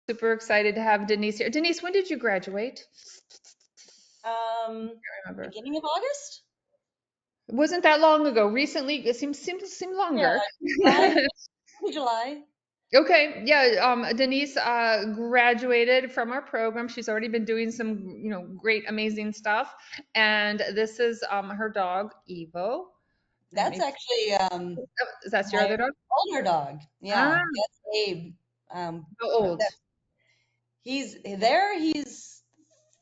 Super excited to have Denise here. Denise, when did you graduate? I remember. Beginning of August? It wasn't that long ago. Recently, it seemed Yeah, longer. July, July. Okay, yeah. Denise graduated from our program. She's already been doing some, great, amazing stuff. And this is her dog, Evo. Let That's me. actually Oh, is that your my other dog? older dog. Ah, Yeah, that's Abe. how old? He's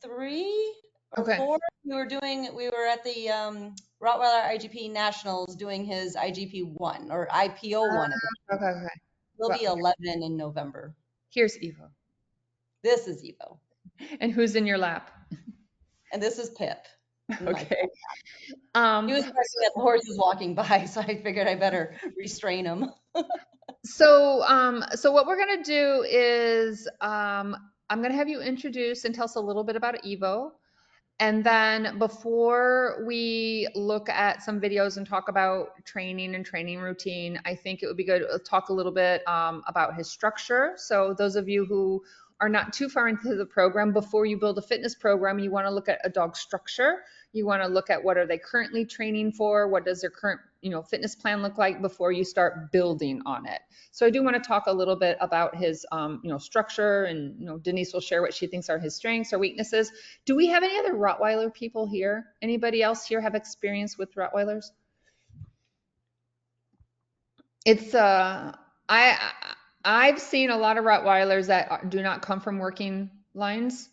3 or 4. Okay. We were at the Rottweiler IGP Nationals doing his IGP 1 or IPO 1 at the Okay. time. Okay. He'll Well, be 11 in November. here's Evo. This is Evo. And who's in your lap? And this is Pip. My Okay. He Um, was barking at the horses walking by, so I figured I better restrain him. so what we're gonna do is I'm gonna have you introduce and tell us a little bit about Evo, and then before we look at some videos and talk about training and training routine, I think it would be good to talk a little bit about his structure. So those of you who are not too far into the program, before you build a fitness program, you want to look at a dog's structure. You want to look at what are they currently training for, what does their current fitness plan look like before you start building on it. So I do want to talk a little bit about his structure, and Denise will share what she thinks are his strengths or weaknesses. Do we have any other Rottweiler people here? Anybody else here have experience with Rottweilers? It's I I've seen a lot of Rottweilers that do not come from working lines,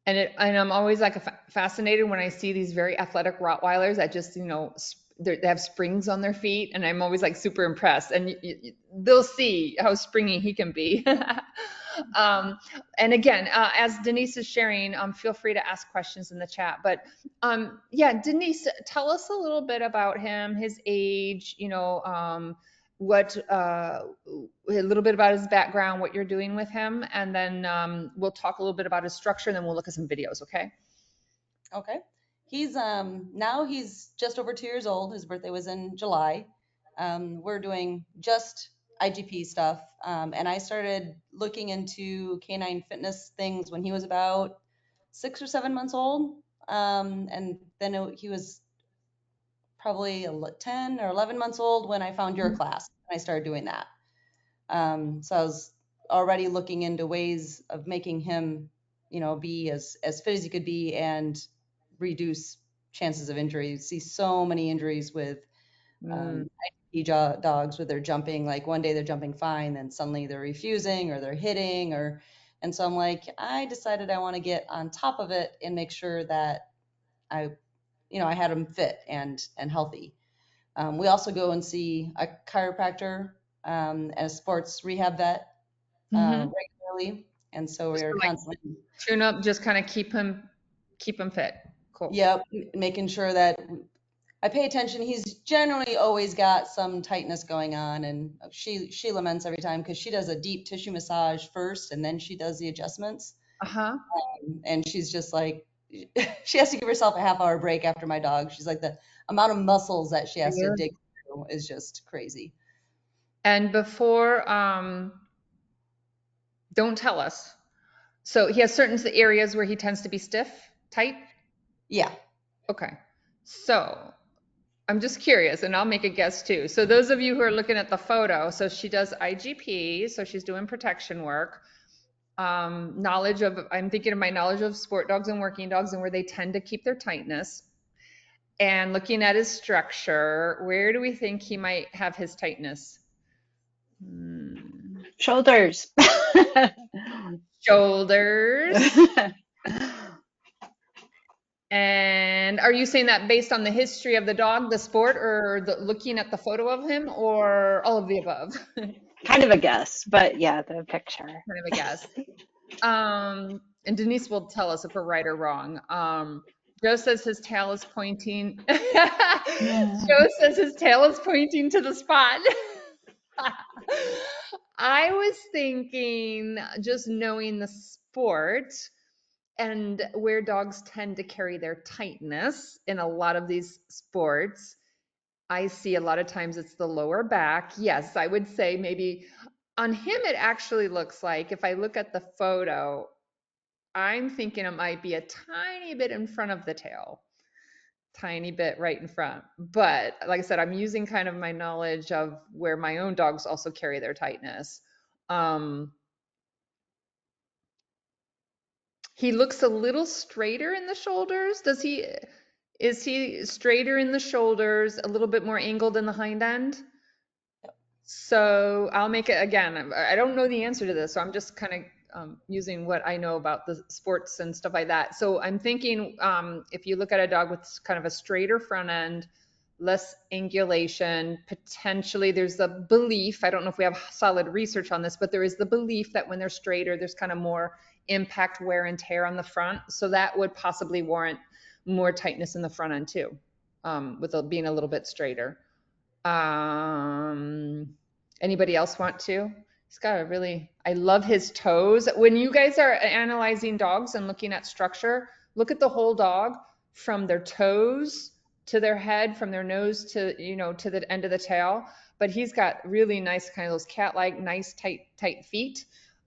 and I'm always like fascinated when I see these very athletic Rottweilers that just they have springs on their feet, and I'm always like super impressed. And they'll see how springy he can be. um, and again, as Denise is sharing, feel free to ask questions in the chat. But yeah, Denise, tell us a little bit about him, his age, what a little bit about his background, what you're doing with him, and then we'll talk a little bit about his structure, and then we'll look at some videos. Okay. Okay. He's now he's just over 2 years old. His birthday was in July. We're doing just IGP stuff. And I started looking into canine fitness things when he was about 6 or 7 months old. And then he was probably 10 or 11 months old when I found your class and I started doing that. So I was already looking into ways of making him, be as fit as he could be and reduce chances of injury. You see so many injuries with Mm, IGP dogs where they're jumping. Like one day they're jumping fine, then suddenly they're refusing or they're hitting, and so I'm like, I decided I want to get on top of it and make sure that I, I had him fit and healthy. We also go and see a chiropractor and a sports rehab vet hmm. regularly, and so Just we're to like constantly, tune up, just kind of keep him fit. Cool. yep, making sure that I pay attention. He's generally always got some tightness going on, and she laments every time because she does a deep tissue massage first, and then she does the adjustments, Uh-huh. and she's just like, she has to give herself a half-hour break after my dog. She's like the amount of muscles that she has to Yeah. dig through is just crazy. And before, don't tell us. So he has certain areas where he tends to be stiff, tight. Yeah. Okay. So I'm just curious, and I'll make a guess too. So those of you who are looking at the photo, so she does IGP, so she's doing protection work. I'm thinking of my knowledge of sport dogs and working dogs and where they tend to keep their tightness. And looking at his structure, where do we think he might have his tightness? Hmm. Shoulders. Shoulders. And are you saying that based on the history of the dog, the sport, or looking at the photo of him, or all of the above? Kind of a guess, but yeah, the picture. Kind of a guess. And Denise will tell us if we're right or wrong. Joe says his tail is pointing. Joe says his tail is pointing to the spot. I was thinking, just knowing the sport and where dogs tend to carry their tightness in a lot of these sports, I see a lot of times it's the lower back. Yes, I would say maybe on him, it actually looks like, if I look at the photo, I'm thinking it might be a tiny bit in front of the tail, tiny bit right in front. But like I said, I'm using kind of my knowledge of where my own dogs also carry their tightness. Um, he looks a little straighter in the shoulders. Is he straighter in the shoulders, a little bit more angled in the hind end? So I'll make it again. I don't know the answer to this, so I'm just kind of using what I know about the sports and stuff like that. So I'm thinking if you look at a dog with kind of a straighter front end, less angulation, potentially there's the belief, I don't know if we have solid research on this, but there is the belief that when they're straighter, there's kind of more impact, wear, and tear on the front. So that would possibly warrant more tightness in the front end too, with being a little bit straighter. Um, Anybody else want to? He's got a really, I love his toes. When you guys are analyzing dogs and looking at structure, look at the whole dog from their toes to their head, from their nose to, to the end of the tail. But he's got really nice, kind of those cat-like, nice, tight feet.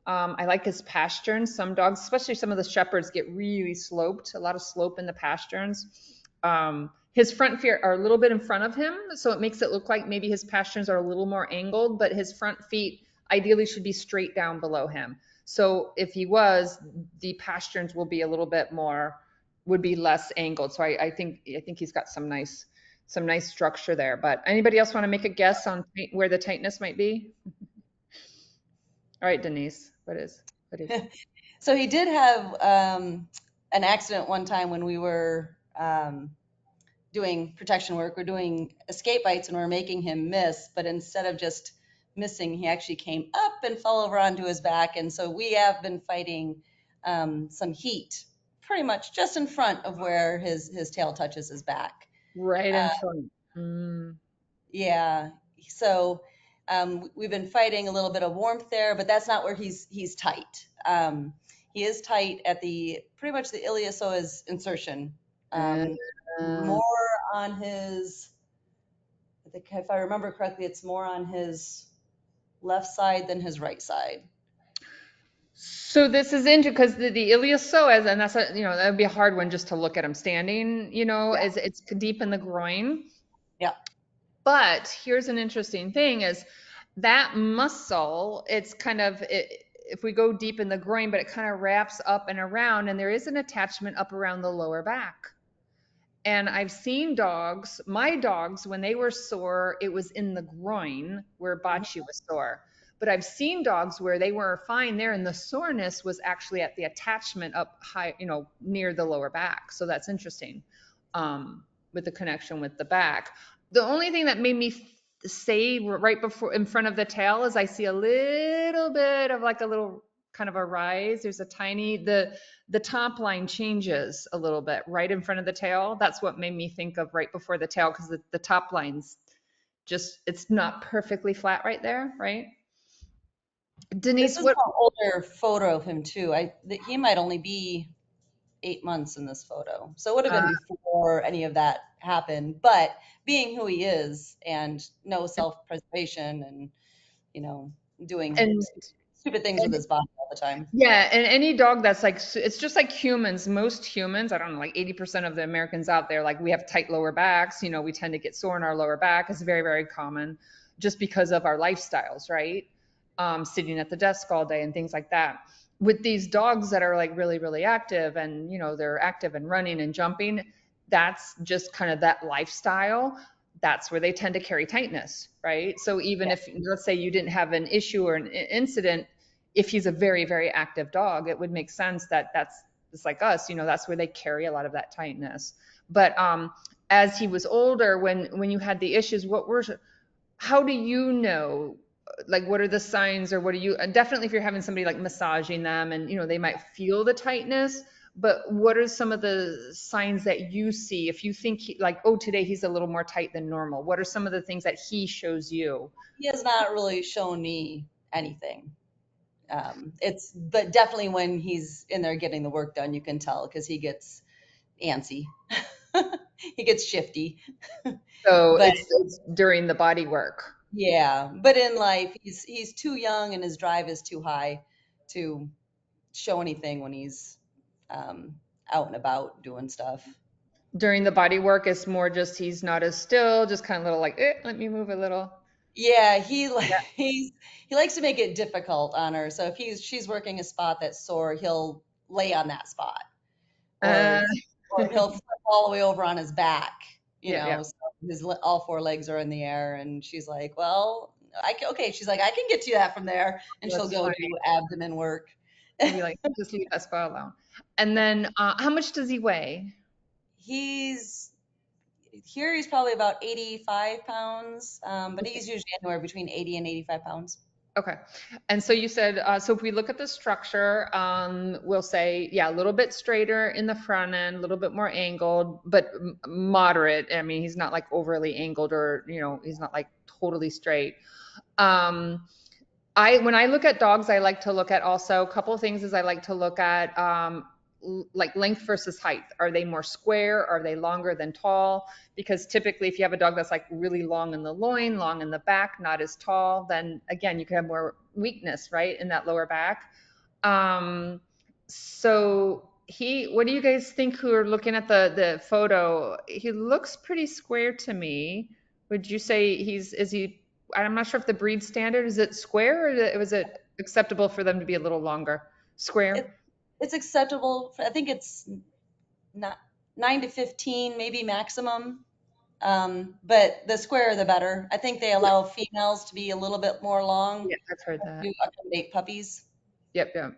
I like his pasterns. Some dogs, especially some of the shepherds, get really sloped, a lot of slope in the pasterns. His front feet are a little bit in front of him, so it makes it look like maybe his pasterns are a little more angled, but his front feet ideally should be straight down below him. So if he was, the pasterns will be a little bit more, would be less angled. So I think he's got some nice structure there. But anybody else want to make a guess on where the tightness might be? All right, Denise, what is? So he did have an accident one time when we were doing protection work. We're doing escape bites and we're making him miss, but instead of just missing, he actually came up and fell over onto his back. And so we have been fighting some heat pretty much just in front of where his tail touches his back. Right in front. Mm. Yeah. So we've been fighting a little bit of warmth there, but that's not where he's tight. He is tight at the pretty much the iliopsoas insertion. More on his, I think if I remember correctly, it's more on his left side than his right side. So this is interesting because the iliopsoas, and that's that would be a hard one just to look at him standing. Yeah. It's deep in the groin. Yeah. But here's an interesting thing: is that muscle? It's kind of if we go deep in the groin, but it kind of wraps up and around, and there is an attachment up around the lower back. And I've seen dogs, my dogs, when they were sore, it was in the groin where Bocce was sore. But I've seen dogs where they were fine there and the soreness was actually at the attachment up high, near the lower back. So that's interesting with the connection with the back. The only thing that made me say right before in front of the tail is I see a little bit of like a little kind of a rise. There's a tiny, the top line changes a little bit right in front of the tail. That's what made me think of right before the tail because the top line's just, it's not perfectly flat right there, right? Denise, This is what? an older photo of him too. He might only be 8 months in this photo. So it would have been before any of that happened. But being who he is and no self-preservation and, doing stupid things with his body all the time. Yeah, and any dog that's like, it's just like humans. Most humans, I don't know, like 80% of the Americans out there, like we have tight lower backs. We tend to get sore in our lower back. It's very, very common just because of our lifestyles, right? Sitting at the desk all day and things like that. With these dogs that are like really, really active and, they're active and running and jumping, that's just kind of that lifestyle. That's where they tend to carry tightness, right? So even if, let's say you didn't have an issue or an incident, if he's a very, very active dog, it would make sense that it's like us, that's where they carry a lot of that tightness. But as he was older, when you had the issues, how do you know, like what are the signs or what do you, definitely if you're having somebody like massaging them and, they might feel the tightness, but what are some of the signs that you see if you think today he's a little more tight than normal? What are some of the things that he shows you? He has not really shown me anything. But definitely when he's in there getting the work done, you can tell because he gets antsy. He gets shifty. So But it's during the body work. Yeah, but in life, he's too young and his drive is too high to show anything when he's um, out and about doing stuff. During the body work, it's more just he's not as still, just kind of little like, let me move a little. Yeah, Yeah. he likes to make it difficult on her. So if she's working a spot that's sore, he'll lay on that spot, or Uh, or he'll flip all the way over on his back. yeah, yeah. So all four legs are in the air, and she's like, "Well, okay." She's like, "I can get you that from there," and she'll That's go funny. do abdomen work. You'll be like, just leave that spot alone. And then, how much does he weigh? He's Here he's probably about 85 pounds, but he's usually anywhere between 80 and 85 pounds. Okay. And so you said, so if we look at the structure, we'll say, yeah, a little bit straighter in the front end, a little bit more angled, but moderate. I mean, he's not like overly angled or, he's not like totally straight. Um, when I look at dogs, I like to look at also a couple of things is I like to look at like length versus height. Are they more square? Are they longer than tall? Because typically if you have a dog that's like really long in the loin, long in the back, not as tall, then again, you could have more weakness, right, in that lower back. Um, so what do you guys think who are looking at the photo? He looks pretty square to me. Would you say is he, I'm not sure if the breed standard, is it square or was it acceptable for them to be a little longer? It, Square? it's acceptable. I think it's not 9 to 15, maybe maximum. But the squarer, the better. I think they Yep. allow females to be a little bit more long Yeah, I've heard that. to accommodate puppies. Yep, yep.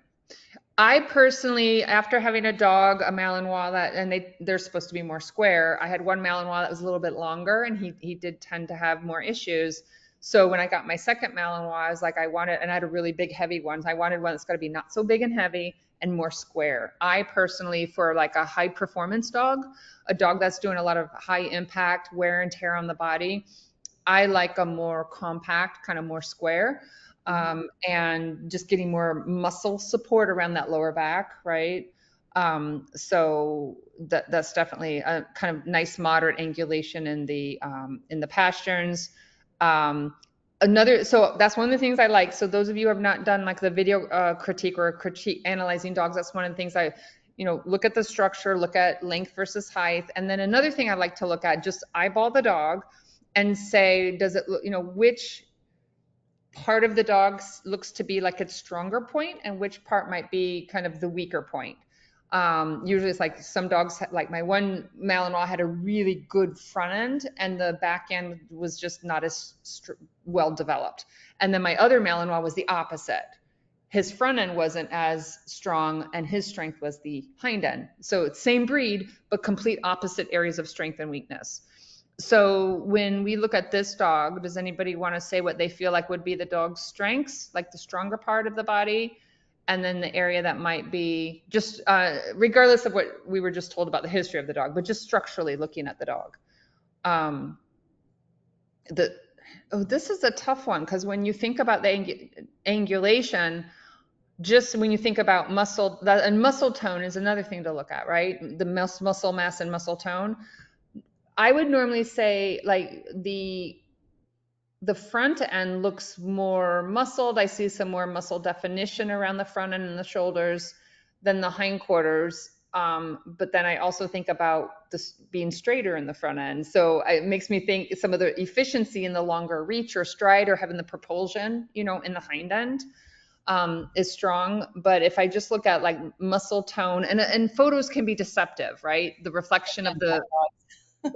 I personally, after having a dog, a Malinois and they're supposed to be more square. I had one Malinois that was a little bit longer, and he did tend to have more issues. So when I got my second Malinois, I was like, and I had a really big, heavy one. I wanted one that's got to be not so big and heavy and more square. I personally, for like a high performance dog, a dog that's doing a lot of high impact wear and tear on the body, I like a more compact, kind of more square, Mhm. and just getting more muscle support around that lower back, right? So that's definitely a kind of nice moderate angulation in the pasterns. So that's one of the things I like. So those of you who have not done like the video critique or critique analyzing dogs, that's one of the things look at the structure, look at length versus height. And then another thing I like to look at, just eyeball the dog and say, does it look, which part of the dog looks to be like its stronger point and which part might be kind of the weaker point. Usually it's like some dogs, like my one Malinois had a really good front end and the back end was just not as well developed. And then my other Malinois was the opposite. His front end wasn't as strong and his strength was the hind end. So it's same breed, but complete opposite areas of strength and weakness. So when we look at this dog, does anybody want to say what they feel like would be the dog's strengths, like the stronger part of the body, and then the area that might be just, regardless of what we were just told about the history of the dog, but just structurally looking at the dog. Um, the this is a tough one because when you think about the angulation, just when you think about muscle, and muscle tone is another thing to look at, right? The muscle mass and muscle tone. I would normally say like the front end looks more muscled. I see some more muscle definition around the front end and the shoulders than the hindquarters. But then I also think about this being straighter in the front end. So it makes me think some of the efficiency in the longer reach or stride or having the propulsion, in the hind end, is strong. But if I just look at like muscle tone, and photos can be deceptive, right? The reflection of the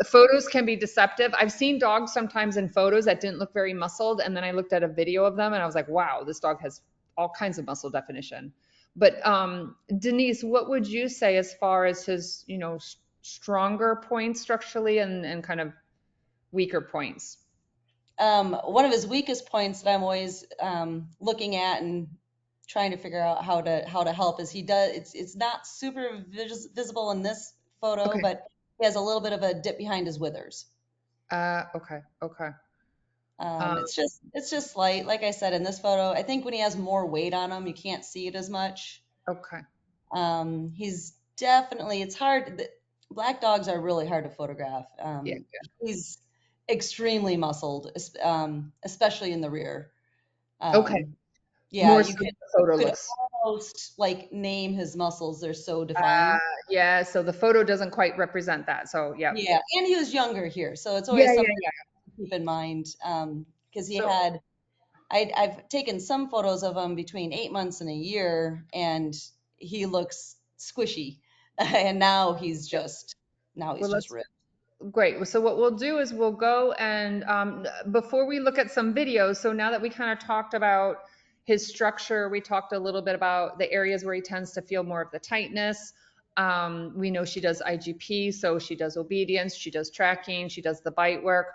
photos can be deceptive. I've seen dogs sometimes in photos that didn't look very muscled, and then I looked at a video of them and I was like, wow, this dog has all kinds of muscle definition. But Denise, what would you say as far as his, stronger points structurally and kind of weaker points? One of his weakest points that I'm always looking at and trying to figure out how to help is it's not super visible in this photo, Okay. but he has a little bit of a dip behind his withers. Okay. Okay. It's just slight. Like I said in this photo, I think when he has more weight on him, you can't see it as much. Okay. He's definitely, it's hard. Black dogs are really hard to photograph. Yeah. He's extremely muscled, especially in the rear. Okay. Um, yeah, More so you the photo could looks. almost like name his muscles. They're so Uh, defined. yeah, so the photo doesn't quite represent that. So, yeah. Yeah, and he was younger here, so it's Yeah, always yeah, something yeah. to keep in mind. Because he So, had, I've taken some photos of him between 8 months and a year, and he looks squishy, and now he's well, just let's ripped. great. So what we'll do is we'll go and before we look at some videos, so now that we kind of talked about his structure, we talked a little bit about the areas where he tends to feel more of the tightness. We know she does IGP, so she does obedience, she does tracking, she does the bite work.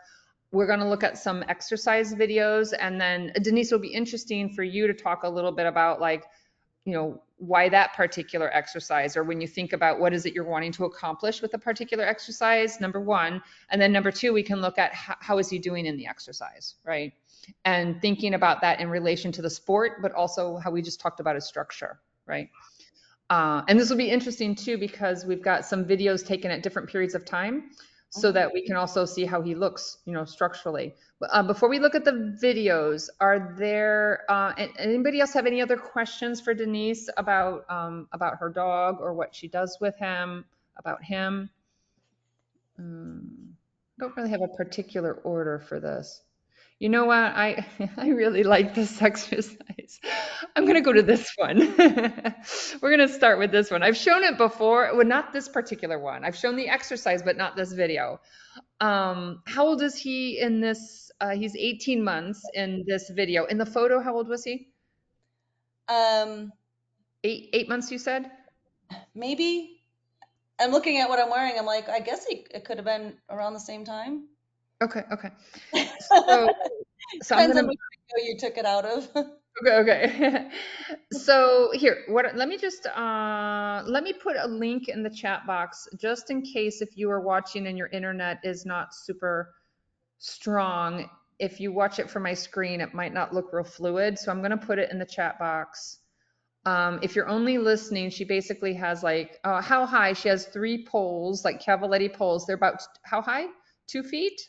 We're going to look at some exercise videos, and then Denise, will be interesting for you to talk a little bit about like, why that particular exercise, or when you think about what is it you're wanting to accomplish with a particular exercise, number one. And then number two, we can look at how is he doing in the exercise, right? And thinking about that in relation to the sport, but also how we just talked about his structure, right? And this will be interesting too, because we've got some videos taken at different periods of time so Mhm. that we can also see how he looks, structurally. Before we look at the videos, are there, anybody else have any other questions for Denise about her dog or what she does with him, about him? Don't really have a particular order for this. You know what? I I really like this exercise. I'm gonna go to this one. We're gonna start with this one. I've shown it before. Well, not this particular one. I've shown the exercise, but not this video. How old is he in this? He's 18 months in this video. In the photo, how old was he? Um, 8 months, you said? Maybe I'm looking at what I'm wearing. I'm like, I guess it could have been around the same time. Okay, okay. So, so I'm Depends gonna on which video you took it out of. Okay, okay. So here, let me just let me put a link in the chat box just in case if you are watching and your internet is not super strong. If you watch it from my screen, it might not look real fluid. So I'm going to put it in the chat box. If you're only listening, she basically has like how high? She has 3 poles, like Cavaletti poles. They're about how high? 2 feet?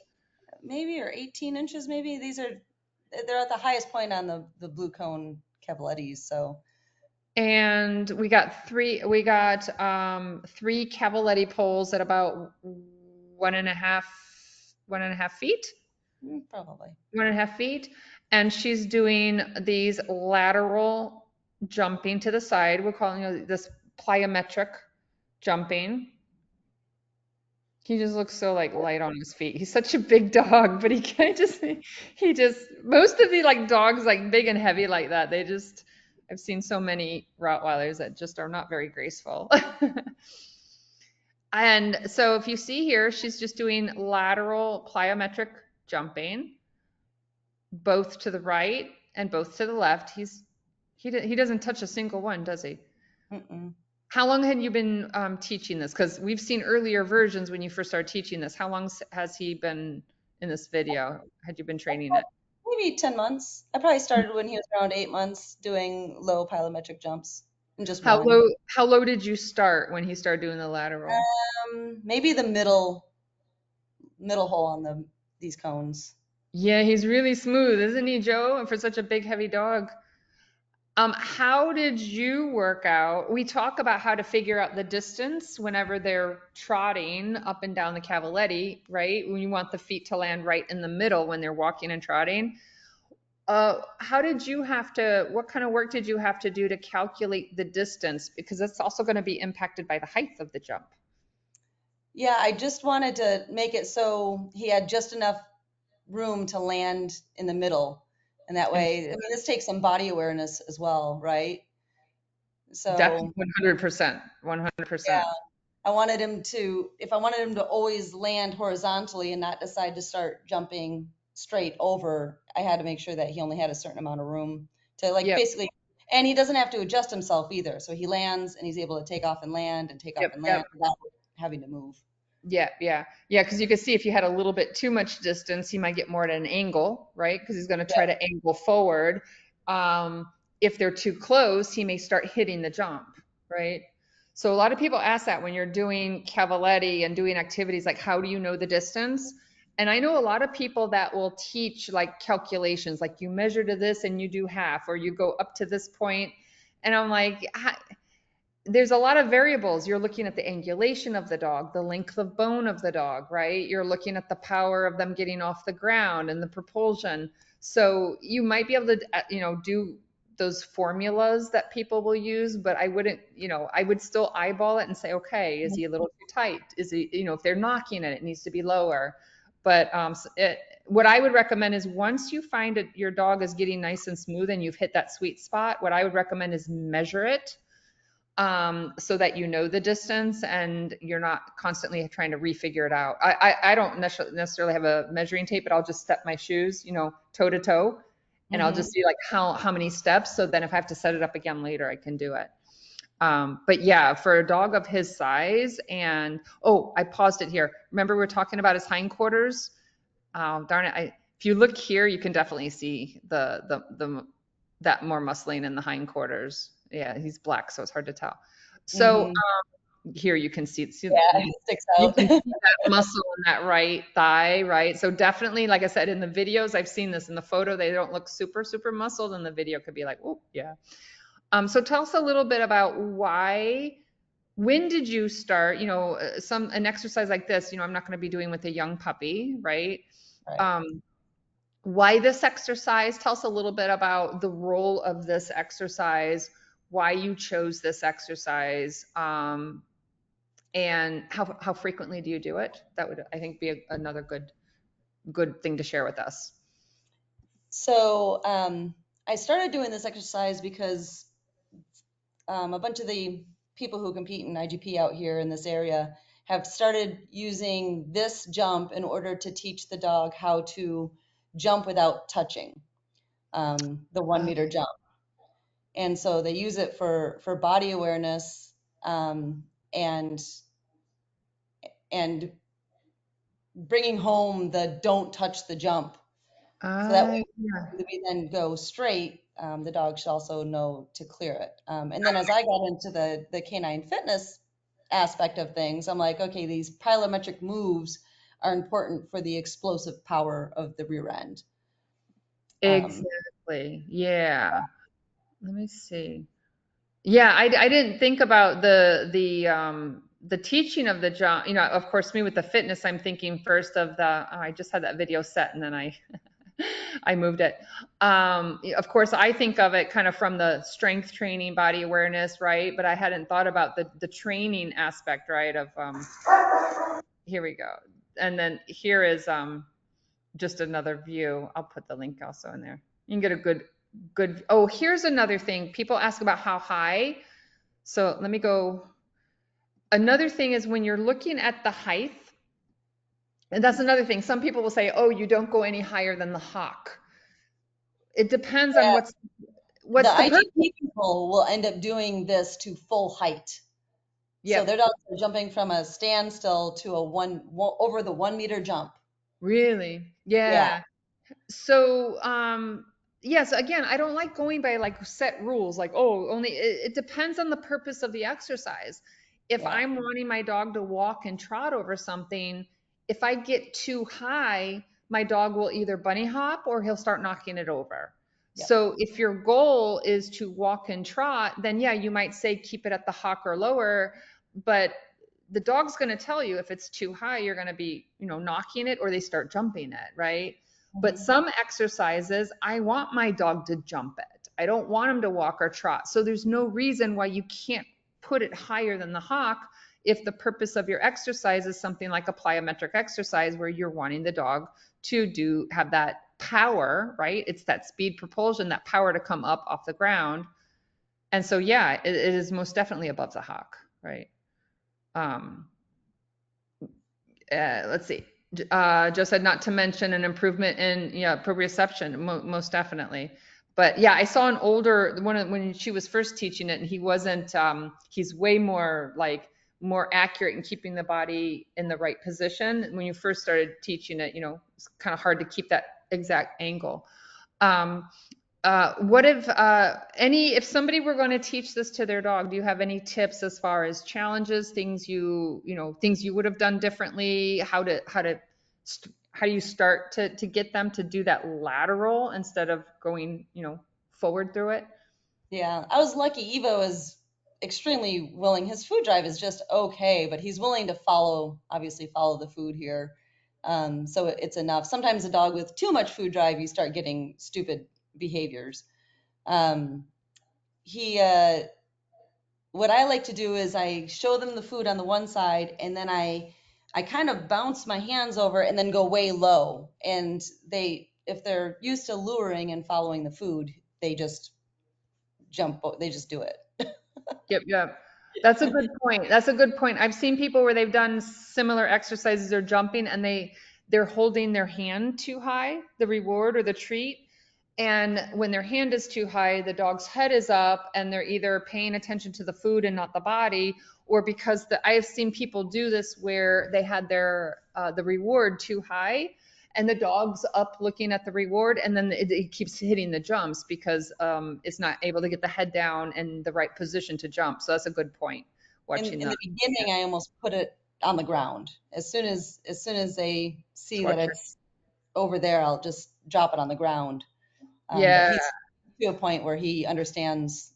Maybe, or 18 inches maybe. They're at the highest point on the blue cone Cavalettis. So And we got 3 Cavaletti poles at about 1.5 feet, probably. 1.5 feet. And she's doing these lateral jumping to the side. We're calling it this plyometric jumping. He just looks so like light on his feet. He's such a big dog, but he just most of the like dogs like big and heavy like that, I've seen so many Rottweilers that just are not very graceful. And so if you see here, she's just doing lateral plyometric jumping, both to the right and both to the left. He doesn't touch a single one, does he? Mm-mm. How long had you been teaching this? Because we've seen earlier versions when you first started teaching this. How long has he been in this video? Had you been training it? Maybe 10 months. I probably started when he was around 8 months doing low plyometric jumps and just How one. low how low did you start when he started doing the lateral? Maybe the middle hole on these cones. Yeah, he's really smooth, isn't he, Joe? And for such a big, heavy dog. How did you work out? We talk about how to figure out the distance whenever they're trotting up and down the Cavaletti, right? When you want the feet to land right in the middle when they're walking and trotting. What kind of work did you have to do to calculate the distance? Because that's also going to be impacted by the height of the jump. Yeah, I just wanted to make it so he had just enough room to land in the middle. And that And way, I mean, this takes some body awareness as well, right? definitely So, 100%, yeah, 100%. if I wanted him to always land horizontally and not decide to start jumping straight over, I had to make sure that he only had a certain amount of room to like Yep, basically, and he doesn't have to adjust himself either. So he lands and he's able to take off and land and take off yep, and yep. land without having to move. Yeah, yeah, yeah. Because you can see if you had a little bit too much distance, he might get more at an angle, right? Because he's going to try Yeah. to angle forward. Um, if they're too close, he may start hitting the jump, right? So a lot of people ask that when you're doing Cavaletti and doing activities like, how do you know the distance? And I know a lot of people that will teach like calculations, like you measure to this and you do half, or you go up to this point. And I'm like, there's a lot of variables. You're looking at the angulation of the dog, the length of bone of the dog, right? You're looking at the power of them getting off the ground and the propulsion. So you might be able to, do those formulas that people will use, but I wouldn't, I would still eyeball it and say, okay, is he a little too tight? Is he, if they're knocking it, it needs to be lower. But what I would recommend is once you find that your dog is getting nice and smooth and you've hit that sweet spot, what I would recommend is measure it, so that you know the distance and you're not constantly trying to refigure it out. I don't necessarily have a measuring tape, but I'll just step my shoes, toe to toe, and I'll just see like how many steps. So then if I have to set it up again later, I can do it. But yeah, for a dog of his size, and I paused it here. Remember we were talking about his hindquarters? Darn it! If you look here, you can definitely see that more muscling in the hindquarters. Yeah, he's black, so it's hard to tell. So here you can see Yeah, it sticks you out. can see that muscle in that right thigh, right? So definitely, like I said, in the videos, I've seen this. In the photo, they don't look super, super muscled, and the video could be like, oh, yeah. So tell us a little bit about when did you start, an exercise like this, I'm not going to be doing with a young puppy, right? Right. Why this exercise? Tell us a little bit about the role of this exercise, why you chose this exercise, and how frequently do you do it? That would, I think, be another good thing to share with us. So I started doing this exercise because a bunch of the people who compete in IGP out here in this area have started using this jump in order to teach the dog how to jump without touching, the 1 meter jump. And so they use it for body awareness, and and bringing home the don't touch the jump. So that way Yeah. we then go straight, the dog should also know to clear it. And then as I got into the canine fitness aspect of things, I'm like, okay, these plyometric moves are important for the explosive power of the rear end. Exactly. Yeah. Let me see. Yeah, I didn't think about the teaching of the jump. Of course, me with the fitness, I'm thinking first of I just had that video set and then I I moved it. Of course, I think of it kind of from the strength training, body awareness, right? But I hadn't thought about the training aspect, right? Of here we go. And then here is just another view. I'll put the link also in there. You can get a good. Oh, here's another thing. People ask about how high. So let me go. Another thing is when you're looking at the height, and that's another thing. Some people will say, oh, you don't go any higher than the hawk. It depends on Yeah, what's the the IGP people will end up doing this to full height. So their Yep, dogs are jumping from a standstill to over the 1 meter jump. really. Yeah. Yeah. So, yes, again, I don't like going by like set rules, like, oh, only it depends on the purpose of the exercise. If Yeah. I'm wanting my dog to walk and trot over something, if I get too high, my dog will either bunny hop or he'll start knocking it over. Yep. So if your goal is to walk and trot, then yeah, you might say keep it at the hock or lower, but the dog's going to tell you if it's too high, you're going to be, knocking it or they start jumping it, right? But some exercises, I want my dog to jump it. I don't want him to walk or trot. So there's no reason why you can't put it higher than the hawk if the purpose of your exercise is something like a plyometric exercise where you're wanting the dog to have that power, right? It's that speed propulsion, that power to come up off the ground. And so, yeah, it is most definitely above the hawk, right? Um, let's see. Joe said not to mention an improvement in proprioception, most definitely. But yeah, I saw an older one when she was first teaching it, and he wasn't. He's way more accurate in keeping the body in the right position. When you first started teaching it, it's kind of hard to keep that exact angle. What if somebody were going to teach this to their dog, do you have any tips as far as challenges, things you would have done differently, how to how you start to get them to do that lateral instead of going, forward through it? Yeah, I was lucky. Evo is extremely willing. His food drive is just okay, but he's willing to obviously follow the food here. So it's enough. Sometimes a dog with too much food drive, you start getting stupid behaviors. Um, he, what I like to do is I show them the food on the one side, and then I kind of bounce my hands over and then go way low. And if they're used to luring and following the food, they just they just do it. Yep, yep. That's a good point. That's a good point. I've seen people where they've done similar exercises or jumping and they're holding their hand too high, the reward or the treat. And when their hand is too high, the dog's head is up and they're either paying attention to the food and not the body, or because I have seen people do this where they had the reward too high and the dog's up looking at the reward, and then it keeps hitting the jumps because it's not able to get the head down in the right position to jump. So that's a good point. In Watching the beginning, I almost put it on the ground. As soon as they see that watch her. it's over there, I'll just drop it on the ground. But Yeah. he's to a point where he understands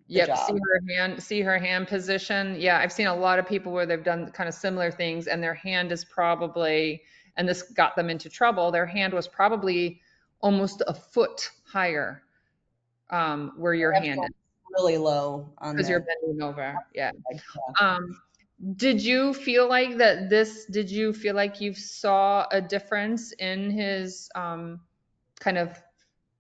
the Yep. job. See her hand position. Yeah. I've seen a lot of people where they've done kind of similar things and their hand is probably, and this got them into trouble. Their hand was probably almost a foot higher where your I have to hand go is really low on because you're the bending over. Yeah. like, Um, did you feel like did you feel like you saw a difference in his kind of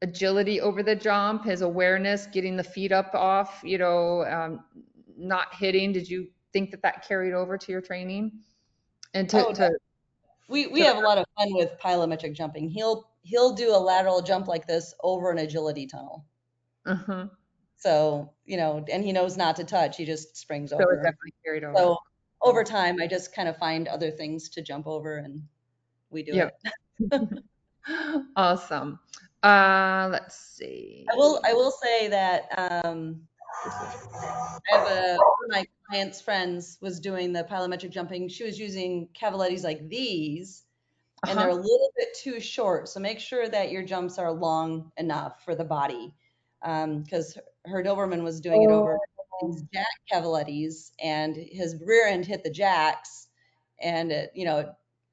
agility over the jump, his awareness, getting the feet up off, not hitting? Did you think that carried over to your training and oh, we to have a lot of fun with plyometric jumping. He'll do a lateral jump like this over an agility tunnel. uh-huh. So, and he knows not to touch. He just springs So it over. definitely carried over. So over time, I just kind of find other things to jump over and we do Yep. it. Awesome. Let's see. I will say that I have one of my clients' friends was doing the plyometric jumping. She was using cavalettis like these, and they're a Uh-huh. little bit too short. So make sure that your jumps are long enough for the body. Because her Doberman was doing it over these Oh. jack cavalettis, and his rear end hit the jacks, and it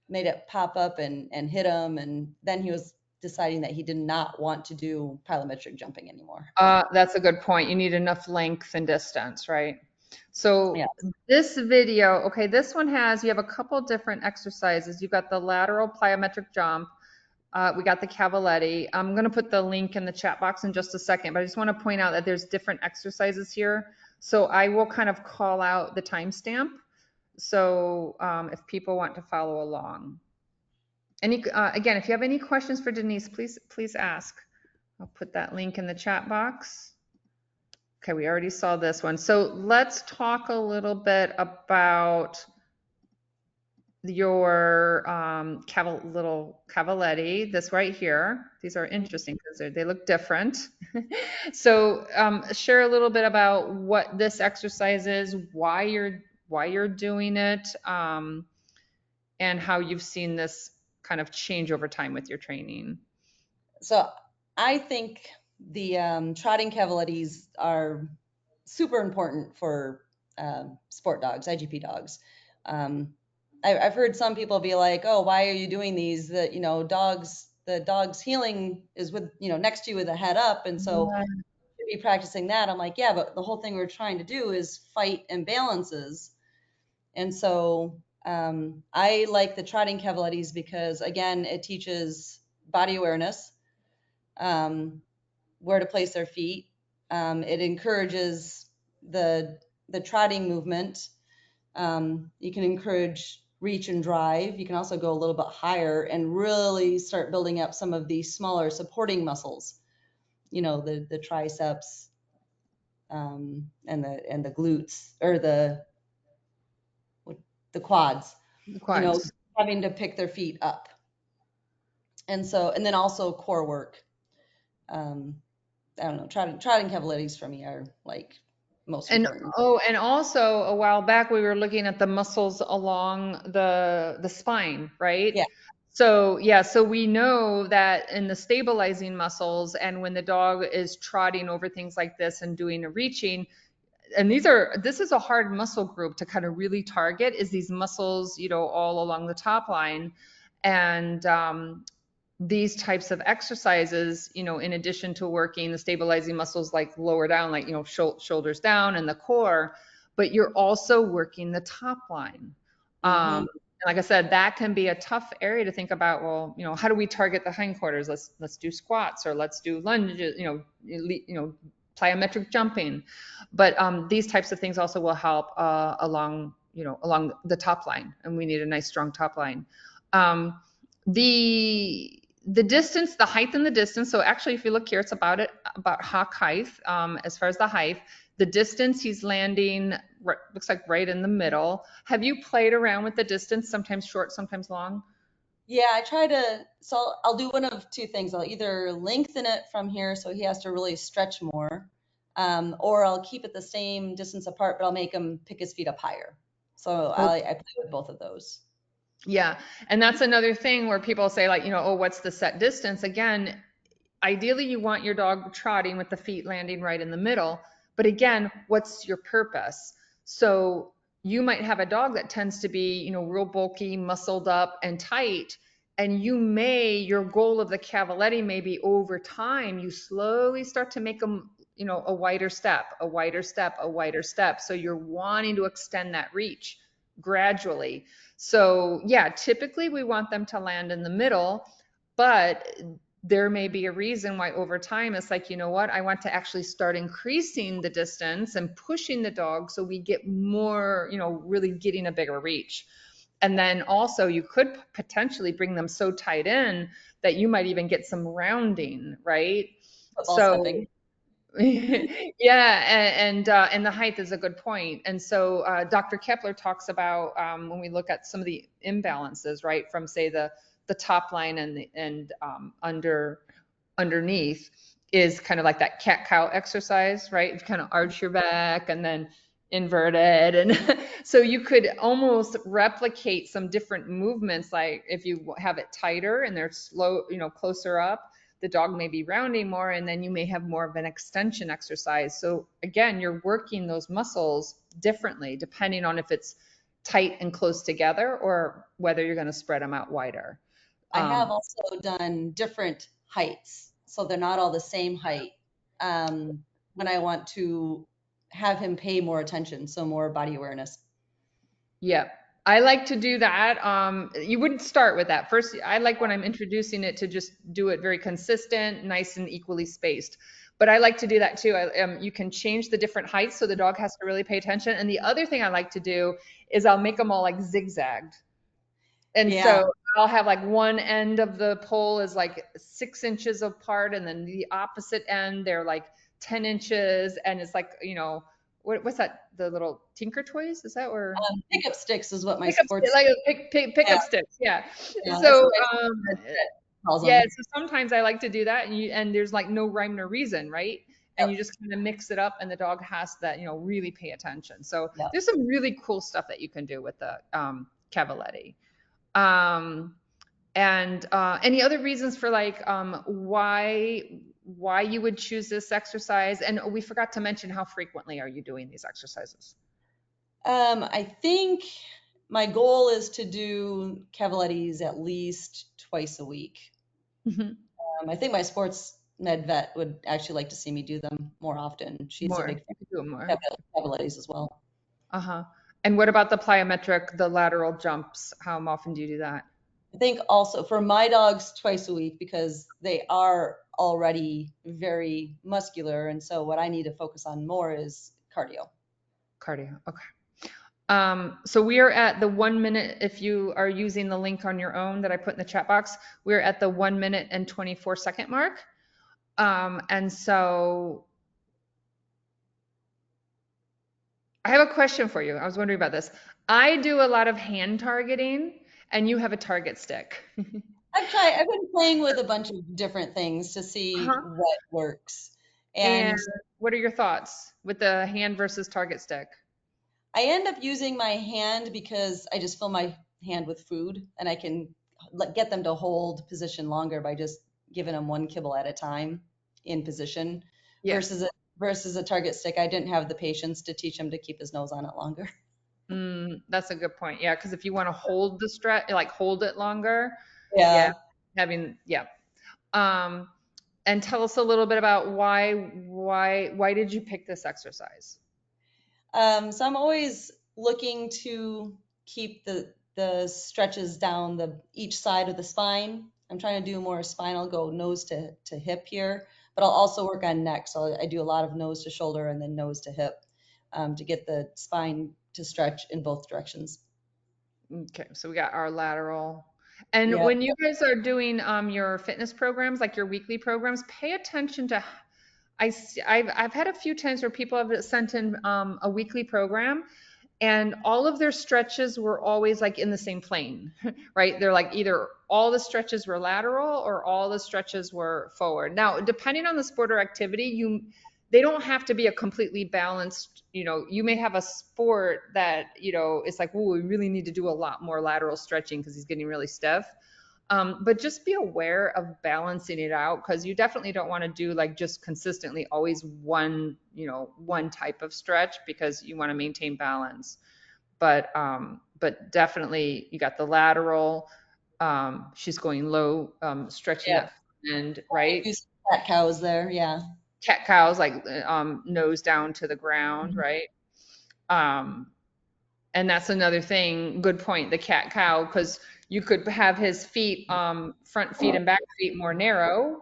made it pop up and hit him. And then he was deciding that he did not want to do plyometric jumping anymore. That's a good point. You need enough length and distance, right? So Yeah. this video, okay, this one you have a couple different exercises. You've got the lateral plyometric jump. We got the cavaletti. I'm going to put the link in the chat box in just a second, but I just want to point out that there's different exercises here. So I will kind of call out the timestamp. So if people want to follow along. Again, if you have any questions for Denise, please ask. I'll put that link in the chat box. Okay, we already saw this one. So let's talk a little bit about your little cavaletti, this right here. These are interesting because they look different. So share a little bit about what this exercise is, why you're doing it, and how you've seen this kind of change over time with your training. So I think the trotting cavalettis are super important for sport dogs, IGP dogs. I've heard some people be like, "Oh, why are you doing these? The dog's healing is with next to you with the head up, and so Yeah. you should be practicing that." I'm like, "Yeah, but the whole thing we're trying to do is fight imbalances." And so I like the trotting cavalettis because again, it teaches body awareness, um, where to place their feet. It encourages the trotting movement. You can encourage reach and drive. You can also go a little bit higher and really start building up some of these smaller supporting muscles. The triceps, and the glutes, or the quads. The You know, quads. having to pick their feet up, and then also core work. Um, I don't know. Trotting cavalettis for me are like most And important. and also a while back we were looking at the muscles along the spine, right? Yeah. So yeah, so we know that in the stabilizing muscles and when the dog is trotting over things like this and doing a reaching, and this is a hard muscle group to kind of really target, is these muscles, all along the top line. And these types of exercises, in addition to working the stabilizing muscles like lower down, like, shoulders down and the core, but you're also working the top line. Mm-hmm. And like I said, that can be a tough area to think about. Well, how do we target the hindquarters? Let's do squats, or let's do lunges, plyometric jumping. But these types of things also will help along the top line, and we need a nice strong top line. The distance, the height and the distance. So actually, if you look here, it's about hawk height. As far as the height, the distance, he's landing looks like right in the middle. Have you played around with the distance? Sometimes short, sometimes long. Yeah, I try to, so I'll do one of two things. I'll either lengthen it from here so he has to really stretch more, or I'll keep it the same distance apart, but I'll make him pick his feet up higher. So I play with both of those. Yeah, and that's another thing where people say, like, oh, what's the set distance? Again, ideally you want your dog trotting with the feet landing right in the middle, but again, what's your purpose? So you might have a dog that tends to be, real bulky, muscled up and tight, and your goal of the cavaletti may be over time, you slowly start to make them, a wider step, a wider step, a wider step. So you're wanting to extend that reach gradually. So yeah, typically we want them to land in the middle, but there may be a reason why over time it's like, what, I want to actually start increasing the distance and pushing the dog so we get more, really getting a bigger reach. And then also you could potentially bring them so tight in that you might even get some rounding, right? Football So stepping. yeah, and the height is a good point. And so Dr. Kepler talks about when we look at some of the imbalances, right, from say the top line and underneath is kind of like that cat cow exercise, right? You kind of arch your back and then invert it, and so you could almost replicate some different movements. Like if you have it tighter and they're slow, closer up, the dog may be rounding more, and then you may have more of an extension exercise. So again, you're working those muscles differently depending on if it's tight and close together or whether you're going to spread them out wider. I have also done different heights, so they're not all the same height. When I want to have him pay more attention, so more body awareness. Yeah, I like to do that. You wouldn't start with that. First, I like when I'm introducing it to just do it very consistent, nice and equally spaced. But I like to do that too. You can change the different heights so the dog has to really pay attention. And the other thing I like to do is I'll make them all like zigzagged. And Yeah, so I'll have like one end of the pole is like 6 inches apart, and then the opposite end, they're like 10 inches. And it's like, what's that? The little Tinker Toys? Is that where? pickup sticks is what my Pickup sports. like a Yeah, pickup sticks, yeah. yeah, that's So what my calls yeah, them. so sometimes I like to do that, and there's like no rhyme or reason, right? And Yep, you just kind of mix it up, and the dog has that, really pay attention. So yep. there's some really cool stuff that you can do with the cavaletti. Um, and any other reasons for like why you would choose this exercise? And we forgot to mention, how frequently are you doing these exercises? I think my goal is to do cavalettis at least twice a week. Mhm. I think my sports med vet would actually like to see me do them more often. She's a More. big fan You could do it of more. cavalettis as well. Uh-huh. And what about the plyometric, the lateral jumps? How often do you do that? I think also for my dogs twice a week because they are already very muscular. And so what I need to focus on more is cardio. Cardio. Okay. So we are at the 1 minute. If you are using the link on your own that I put in the chat box, we're at the 1 minute and 24 second mark. And so I have a question for you. I was wondering about this. I do a lot of hand targeting, and you have a target stick. I've been playing with a bunch of different things to see Uh-huh. what works. And And what are your thoughts with the hand versus target stick? I end up using my hand because I just fill my hand with food and I can get them to hold position longer by just giving them one kibble at a time in position versus Yes. versus a target stick. I didn't have the patience to teach him to keep his nose on it longer. That's a good point. Yeah, because if you want to hold the stretch, like hold it longer, yeah, Yeah. yeah. Um, and tell us a little bit about why did you pick this exercise? So I'm always looking to keep the stretches down the each side of the spine. I'm trying to do more spinal, go nose to hip here, but I'll also work on neck. So I do a lot of nose to shoulder and then nose to hip to get the spine to stretch in both directions. Okay, so we got our lateral. And Yep. when you guys are doing your fitness programs, like your weekly programs, pay attention to I've had a few times where people have sent in a weekly program and all of their stretches were always like in the same plane, right? They're like either all the stretches were lateral or all the stretches were forward. Now, depending on the sport or activity, they don't have to be a completely balanced, you may have a sport that, it's like, oh, we really need to do a lot more lateral stretching because he's getting really stiff. But just be aware of balancing it out because you definitely don't want to do like just consistently always one type of stretch because you want to maintain balance. But definitely you got the lateral. She's going low, stretching Yep. that end, right? Do some cat cows there. Yeah. Cat cows like nose down to the ground, Mhm. right? Um, and that's another thing, good point, the cat cow, because you could have his feet, front feet and back feet more narrow,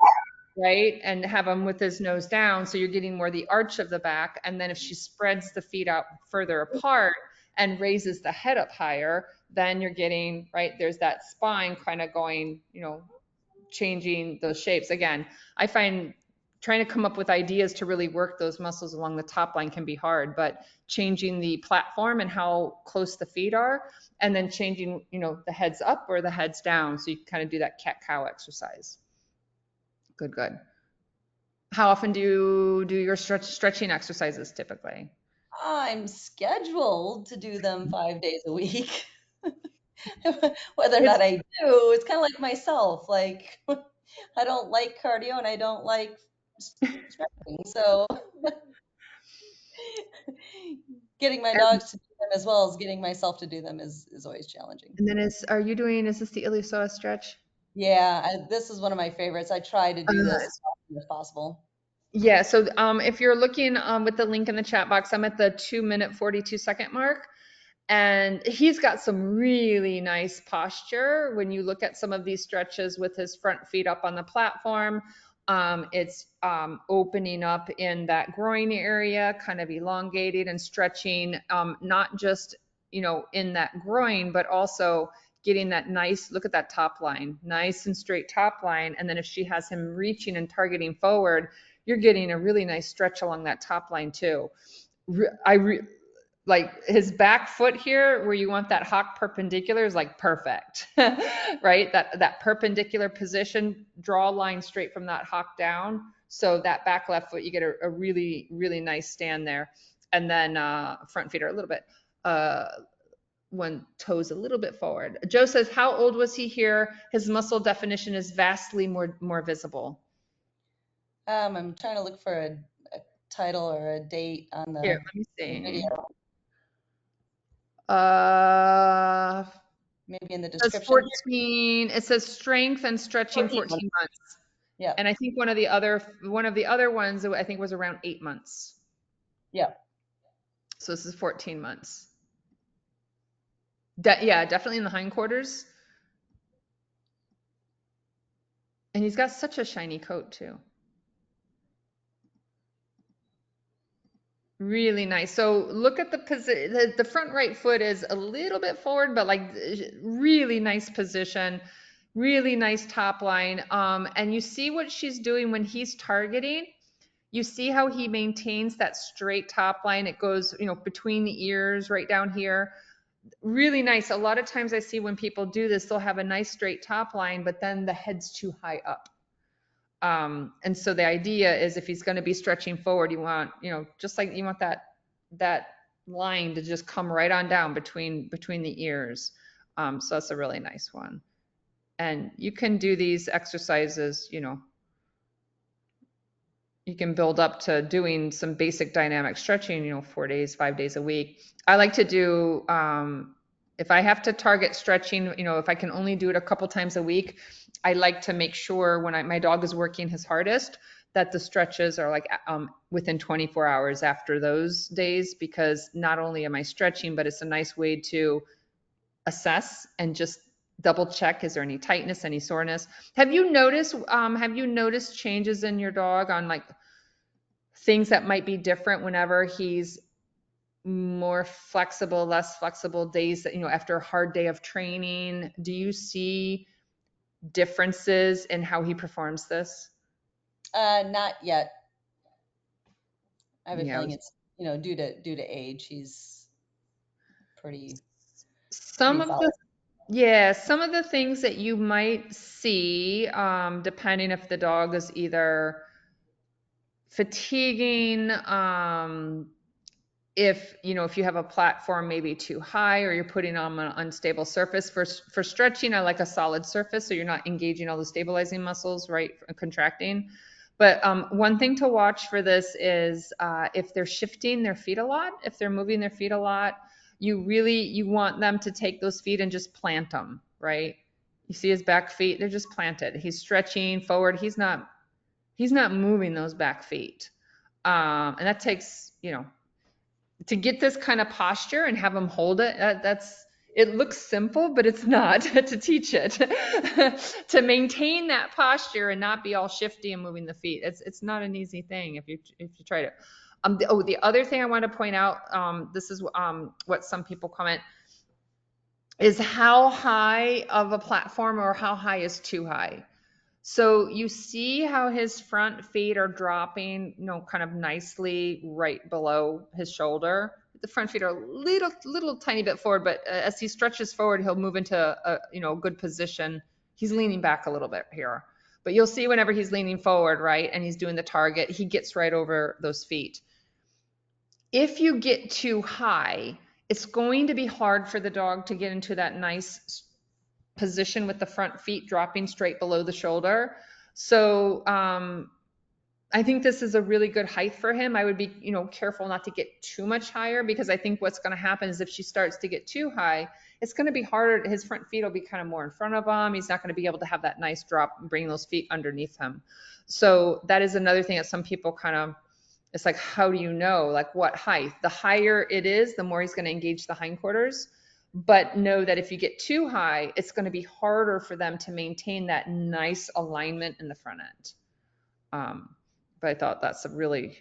right? And have him with his nose down. So you're getting more the arch of the back. And then if she spreads the feet out further apart and raises the head up higher, then you're getting, right, there's that spine kind of going, changing those shapes. Again, I find trying to come up with ideas to really work those muscles along the top line can be hard, but changing the platform and how close the feet are, and then changing, the heads up or the heads down. So you kind of do that cat cow exercise. Good, good. How often do you do your stretching exercises typically? I'm scheduled to do them 5 days a week. Whether or It's not I do, it's kind of like myself. Like I don't like cardio and I don't like stretching. So getting my dogs to do them as well as getting myself to do them is always challenging. and then is this the iliopsoas stretch? Yeah, this is one of my favorites. I try to do this as often as possible. Yeah, so if you're looking with the link in the chat box, I'm at the 2 minute 42 second mark. And he's got some really nice posture when you look at some of these stretches with his front feet up on the platform. It's opening up in that groin area, kind of elongated and stretching, not just, in that groin, but also getting that nice, look at that top line, nice and straight top line. And then if she has him reaching and targeting forward, you're getting a really nice stretch along that top line too. Like his back foot here where you want that hock perpendicular is like perfect. Right, that perpendicular position, draw a line straight from that hock down, so that back left foot you get a really really nice stand there. And then front feet are a little bit one toes a little bit forward. Joe says, how old was he here? His muscle definition is vastly more visible. I'm trying to look for a title or a date on Here, the let me see. video, uh maybe in the says description here. 14. It says strength and stretching 14 14 months. months. Yeah, And I think one of the other ones I think was around 8 months. yeah. So this is 14 months. Yeah, definitely in the hindquarters. And he's got such a shiny coat too. Really nice. So look at the position. The front right foot is a little bit forward, but like really nice position, really nice top line. And you see what she's doing when he's targeting. You see how he maintains that straight top line. It goes, between the ears right down here. Really nice. A lot of times I see when people do this, they'll have a nice straight top line, but then the head's too high up. And so the idea is if he's going to be stretching forward, you want, just like you want that line to just come right on down between the ears. So that's a really nice one. And you can do these exercises, you know, you can build up to doing some basic dynamic stretching, you know, 4 days, 5 days a week. I like to do, if I have to target stretching, you know, if I can only do it a couple times a week, I like to make sure when my dog is working his hardest that the stretches are like within 24 hours after those days, because not only am I stretching, but it's a nice way to assess and just double check, is there any tightness, any soreness. Have you noticed changes in your dog on like things that might be different whenever he's more flexible, less flexible days that, you know, after a hard day of training? Do you see differences in how he performs this? Not yet. I have a Yeah. feeling it's, you know, due to age. He's pretty Some pretty of solid. the Yeah, some of the things that you might see, depending if the dog is either fatiguing, if you know, if you have a platform maybe too high or you're putting on an unstable surface. For stretching, I like a solid surface so you're not engaging all the stabilizing muscles, right, contracting. But one thing to watch for this is if they're shifting their feet a lot, if they're moving their feet a lot, you want them to take those feet and just plant them, right? You see his back feet, they're just planted. He's stretching forward, he's not moving those back feet. And that takes, you know, to get this kind of posture and have them hold it, it looks simple, but it's not to teach it. To maintain that posture and not be all shifty and moving the feet. It's not an easy thing if you try to. The other thing I want to point out, this is what some people comment, is how high of a platform or how high is too high. So you see how his front feet are dropping, you know, kind of nicely right below his shoulder. The front feet are a little tiny bit forward, but as he stretches forward, he'll move into a, you know, good position. He's leaning back a little bit here, but you'll see whenever he's leaning forward, right, and he's doing the target, he gets right over those feet. If you get too high, it's going to be hard for the dog to get into that nice position with the front feet dropping straight below the shoulder. So I think this is a really good height for him. I would be, you know, careful not to get too much higher, because I think what's going to happen is if she starts to get too high, it's going to be harder. His front feet will be kind of more in front of him. He's not going to be able to have that nice drop and bring those feet underneath him. So that is another thing that some people kind of, it's like, how do you know? Like, what height? The higher it is, the more he's going to engage the hindquarters. But know that if you get too high, it's going to be harder for them to maintain that nice alignment in the front end. But I thought that's a really,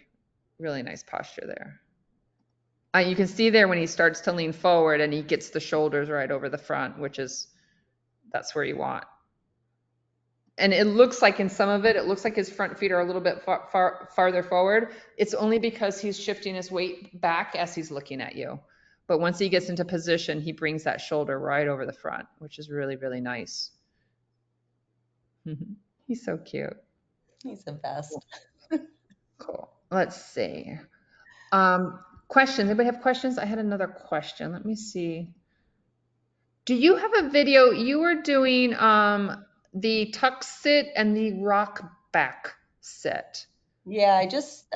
really nice posture there. You can see there when he starts to lean forward and he gets the shoulders right over the front, that's where you want. And it looks like in some of it looks like his front feet are a little bit farther forward. It's only because he's shifting his weight back as he's looking at you. But once he gets into position, he brings that shoulder right over the front, which is really, really nice. He's so cute. He's the best. Cool. Let's see. Questions. Anybody have questions? I had another question. Let me see. Do you have a video? You were doing the tuck sit and the rock back sit. Yeah, that's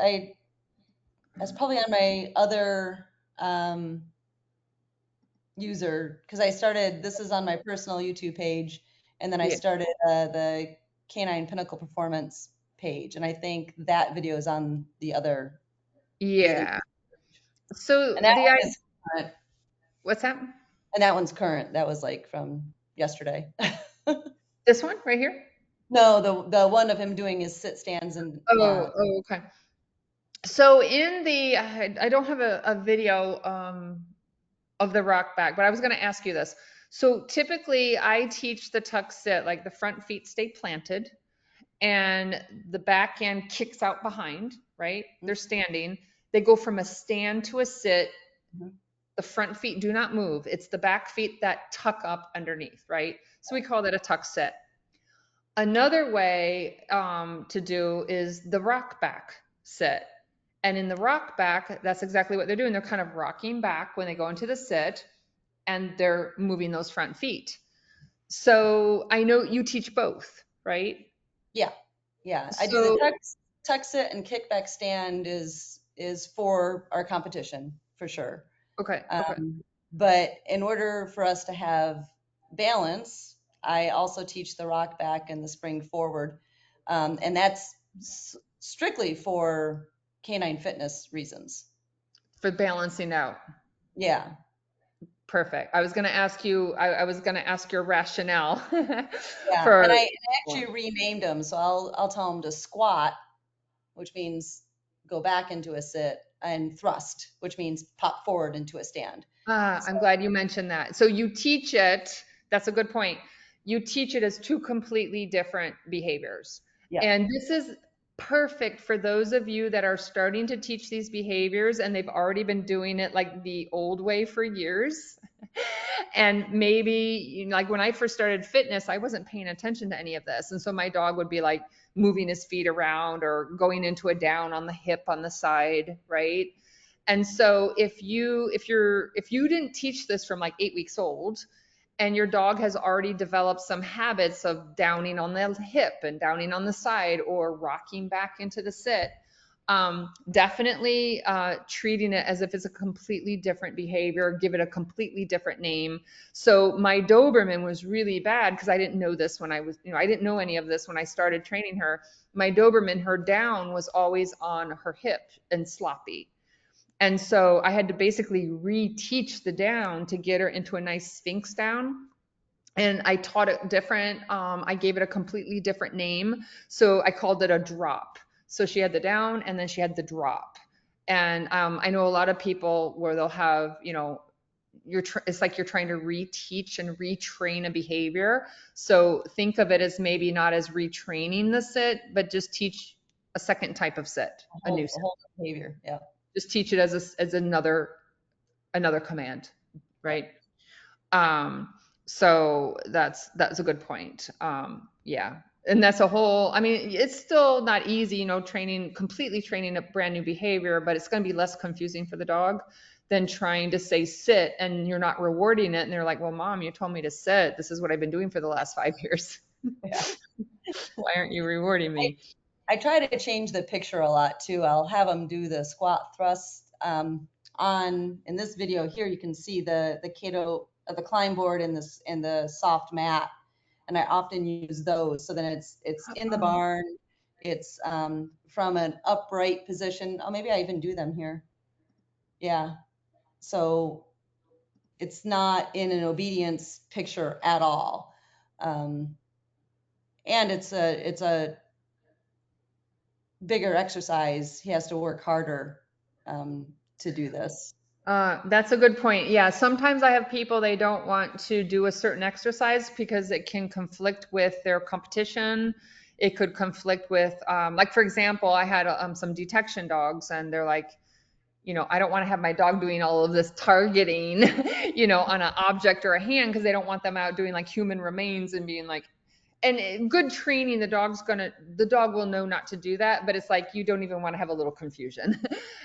probably on my other user, because this is on my personal YouTube page, and then I Yeah. started the Canine Pinnacle Performance page, and I think that video is on the other. Yeah. So And that one is current. what's that? And that one's current. That was like from yesterday. This one right here? No, the one of him doing his sit stands and Okay. So in the, I don't have a video of the rock back, but I was going to ask you this. So typically I teach the tuck sit, like the front feet stay planted and the back end kicks out behind, right? They're standing. They go from a stand to a sit. The front feet do not move. It's the back feet that tuck up underneath, right? So we call that a tuck sit. Another way to do is the rock back sit. And in the rock back, that's exactly what they're doing. They're kind of rocking back when they go into the sit and they're moving those front feet. So I know you teach both, right? Yeah. Yeah. I do the So, tuck sit and kickback stand is for our competition for sure. okay, okay. But in order for us to have balance, I also teach the rock back and the spring forward. And that's strictly for canine fitness reasons. For balancing out. Yeah. Perfect. I was going to ask your rationale Yeah. for, And I actually renamed them. So I'll tell them to squat, which means go back into a sit, and thrust, which means pop forward into a stand. So I'm glad you mentioned that. So you teach it, that's a good point. You teach it as two completely different behaviors. yeah. And this is perfect for those of you that are starting to teach these behaviors and they've already been doing it like the old way for years. And maybe, you know, like when I first started fitness, I wasn't paying attention to any of this. And so my dog would be like moving his feet around or going into a down on the hip on the side, right? And so if you didn't teach this from like 8 weeks old, and your dog has already developed some habits of downing on the hip and downing on the side or rocking back into the sit, definitely treating it as if it's a completely different behavior, give it a completely different name. So my Doberman was really bad because I didn't know this when I was, you know, I didn't know any of this when I started training her. My Doberman, her down was always on her hip and sloppy. And so I had to basically reteach the down to get her into a nice Sphinx down. And I taught it different. I gave it a completely different name. So I called it a drop. So she had the down and then she had the drop. And I know a lot of people where they'll have, you know, it's like you're trying to reteach and retrain a behavior. So think of it as maybe not as retraining the sit, but just teach a second type of sit, a new A sit. whole behavior. Yeah. Just teach it as another command, Yeah. right? Um, so that's a good point. Yeah. And that's a whole, I mean, it's still not easy, you know, completely training a brand new behavior, but it's going to be less confusing for the dog than trying to say sit and you're not rewarding it. And they're like, well, mom, you told me to sit. This is what I've been doing for the last 5 years. Yeah. Why aren't you rewarding me? I try to change the picture a lot too. I'll have them do the squat thrust. On in this video here, you can see the Kato, the climb board and this and the soft mat, and I often use those. So then it's in the barn. It's from an upright position. Oh, maybe I even do them here. Yeah. So it's not in an obedience picture at all. Um, and it's a bigger exercise. He has to work harder to do this. That's a good point. Yeah, sometimes I have people they don't want to do a certain exercise because it can conflict with their competition. It could conflict with, like for example, I had some detection dogs, and they're like, you know, I don't want to have my dog doing all of this targeting, you know, on an object or a hand because they don't want them out doing like human remains and being like, and good training, the dog will know not to do that, but it's like you don't even want to have a little confusion.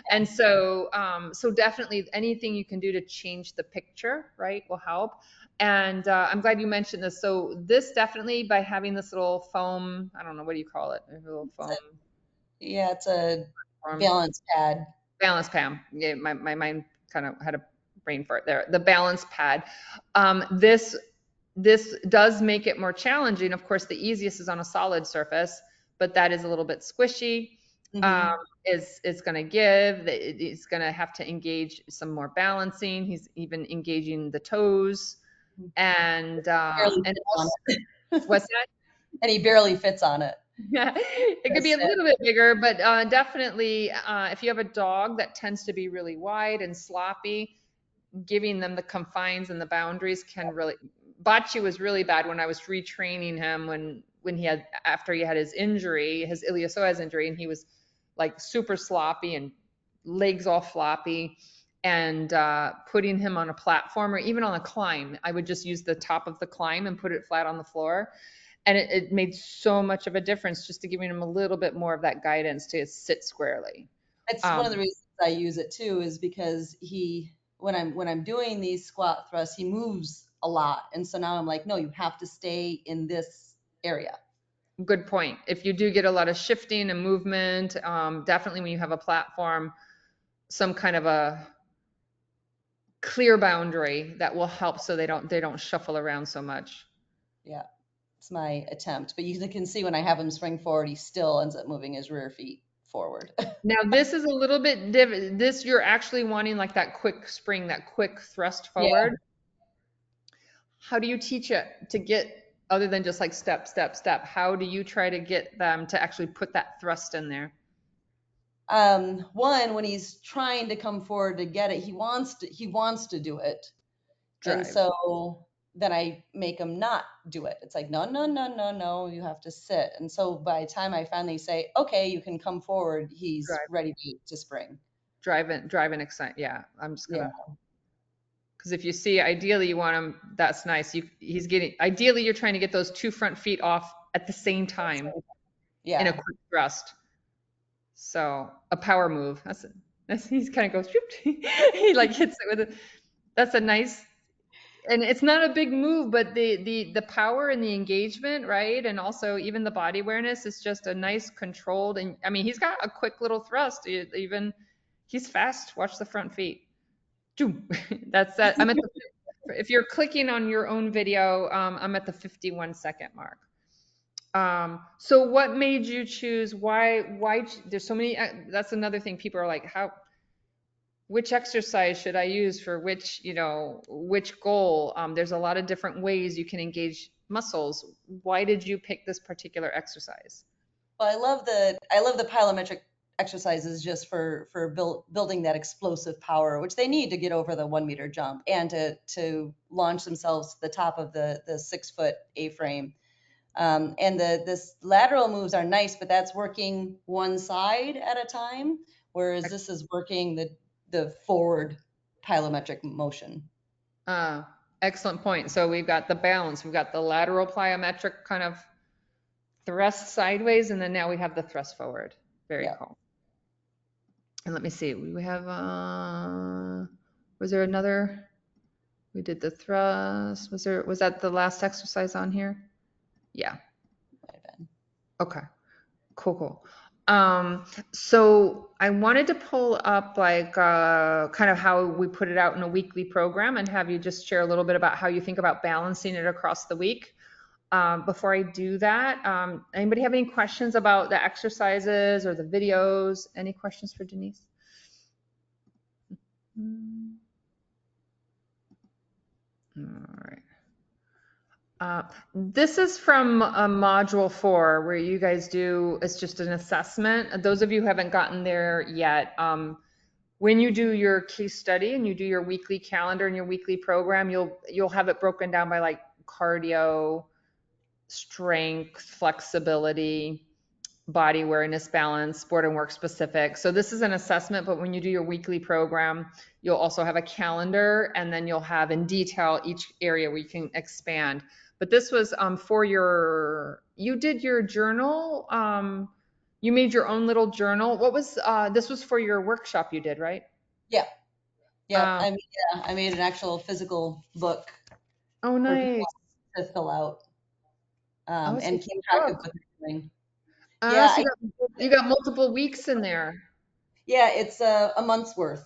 And so, so definitely anything you can do to change the picture, right, will help. And I'm glad you mentioned this. So this definitely by having this little foam, I don't know, what do you call it? A little foam. Yeah, it's a balance pad. Balance pad. Yeah, my mind kind of had a brain fart there. The balance pad. This does make it more challenging. Of course, the easiest is on a solid surface, but that is a little bit squishy. Um, Hmm. is going to give. It's going to have to engage some more balancing. He's even engaging the toes, Barely and fits on also, it. what's that? And he barely fits on it. Yeah, it could be a That's it. little bit bigger, but definitely if you have a dog that tends to be really wide and sloppy, giving them the confines and the boundaries can really. Bachi was really bad when I was retraining him when he had after he had his injury, his iliopsoas injury, and he was like super sloppy and legs all floppy. And putting him on a platform or even on a climb, I would just use the top of the climb and put it flat on the floor and it made so much of a difference just to giving him a little bit more of that guidance to sit squarely. It's one of the Um, reasons I use it too, is because he when I'm doing these squat thrusts, he moves a lot. And so now I'm like, no, you have to stay in this area. Good point. If you do get a lot of shifting and movement, definitely when you have a platform, some kind of a clear boundary that will help so they don't shuffle around so much. Yeah, it's my attempt. But you can see when I have him spring forward, he still ends up moving his rear feet forward. Now this is a little bit different. This you're actually wanting like that quick spring, that quick thrust Yeah. forward. How do you teach it to get, other than just like step, step, step? How do you try to get them to actually put that thrust in there? One, when he's trying to come forward to get it, he wants to do it. And Drive. so then I make him not do it. It's like, no, no, no, no, no, you have to sit. And so by the time I finally say, okay, you can come forward, he's Drive. ready to spring. Drive and excite. Yeah, I'm just Yeah. gonna, because if you see, ideally you want him, that's nice. He's getting, ideally you're trying to get those two front feet off at the same time in a Yeah. quick thrust. So a power move. That's he's kind of goes, he like hits it with it. That's a nice, and it's not a big move, but the power and the engagement, right? And also even the body awareness is just a nice controlled, and I mean, he's got a quick little thrust. Even he's fast. Watch the front feet. That's that. I'm at the, if you're clicking on your own video, I'm at the 51-second mark. So what made you choose, why, there's so many, that's another thing. People are like, which exercise should I use for which, which goal? There's a lot of different ways you can engage muscles. Why did you pick this particular exercise? Well, I love the plyometric exercises just for building that explosive power, which they need to get over the 1 meter jump and to launch themselves to the top of the 6 foot A-frame. And this lateral moves are nice, but that's working one side at a time, whereas this is working the forward plyometric motion. Excellent point. So we've got the balance, we've got the lateral plyometric kind of thrust sideways, and then now we have the thrust forward. Very Yeah. cool. And let me see, we have, was there another, we did the thrust, was that the last exercise on here? Yeah. Might have been. Okay. Cool. So I wanted to pull up like kind of how we put it out in a weekly program and have you just share a little bit about how you think about balancing it across the week. Before I do that, anybody have any questions about the exercises or the videos? Any questions for Denise? All right. This is from module 4 where you guys do, it's just an assessment. Those of you who haven't gotten there yet, when you do your case study and you do your weekly calendar and your weekly program, you'll have it broken down by like cardio, strength, flexibility, body awareness, balance, sport and work specific. So this is an assessment, but when you do your weekly program, you'll also have a calendar and then you'll have in detail each area where you can expand. But this was for you did your journal. You made your own little journal. What was, this was for your workshop you did, right? Yeah. Yeah. I made an actual physical book Oh, for nice. people to fill out and a keep cool track of book. what they're doing. So you got multiple weeks in there. Yeah, it's a month's worth.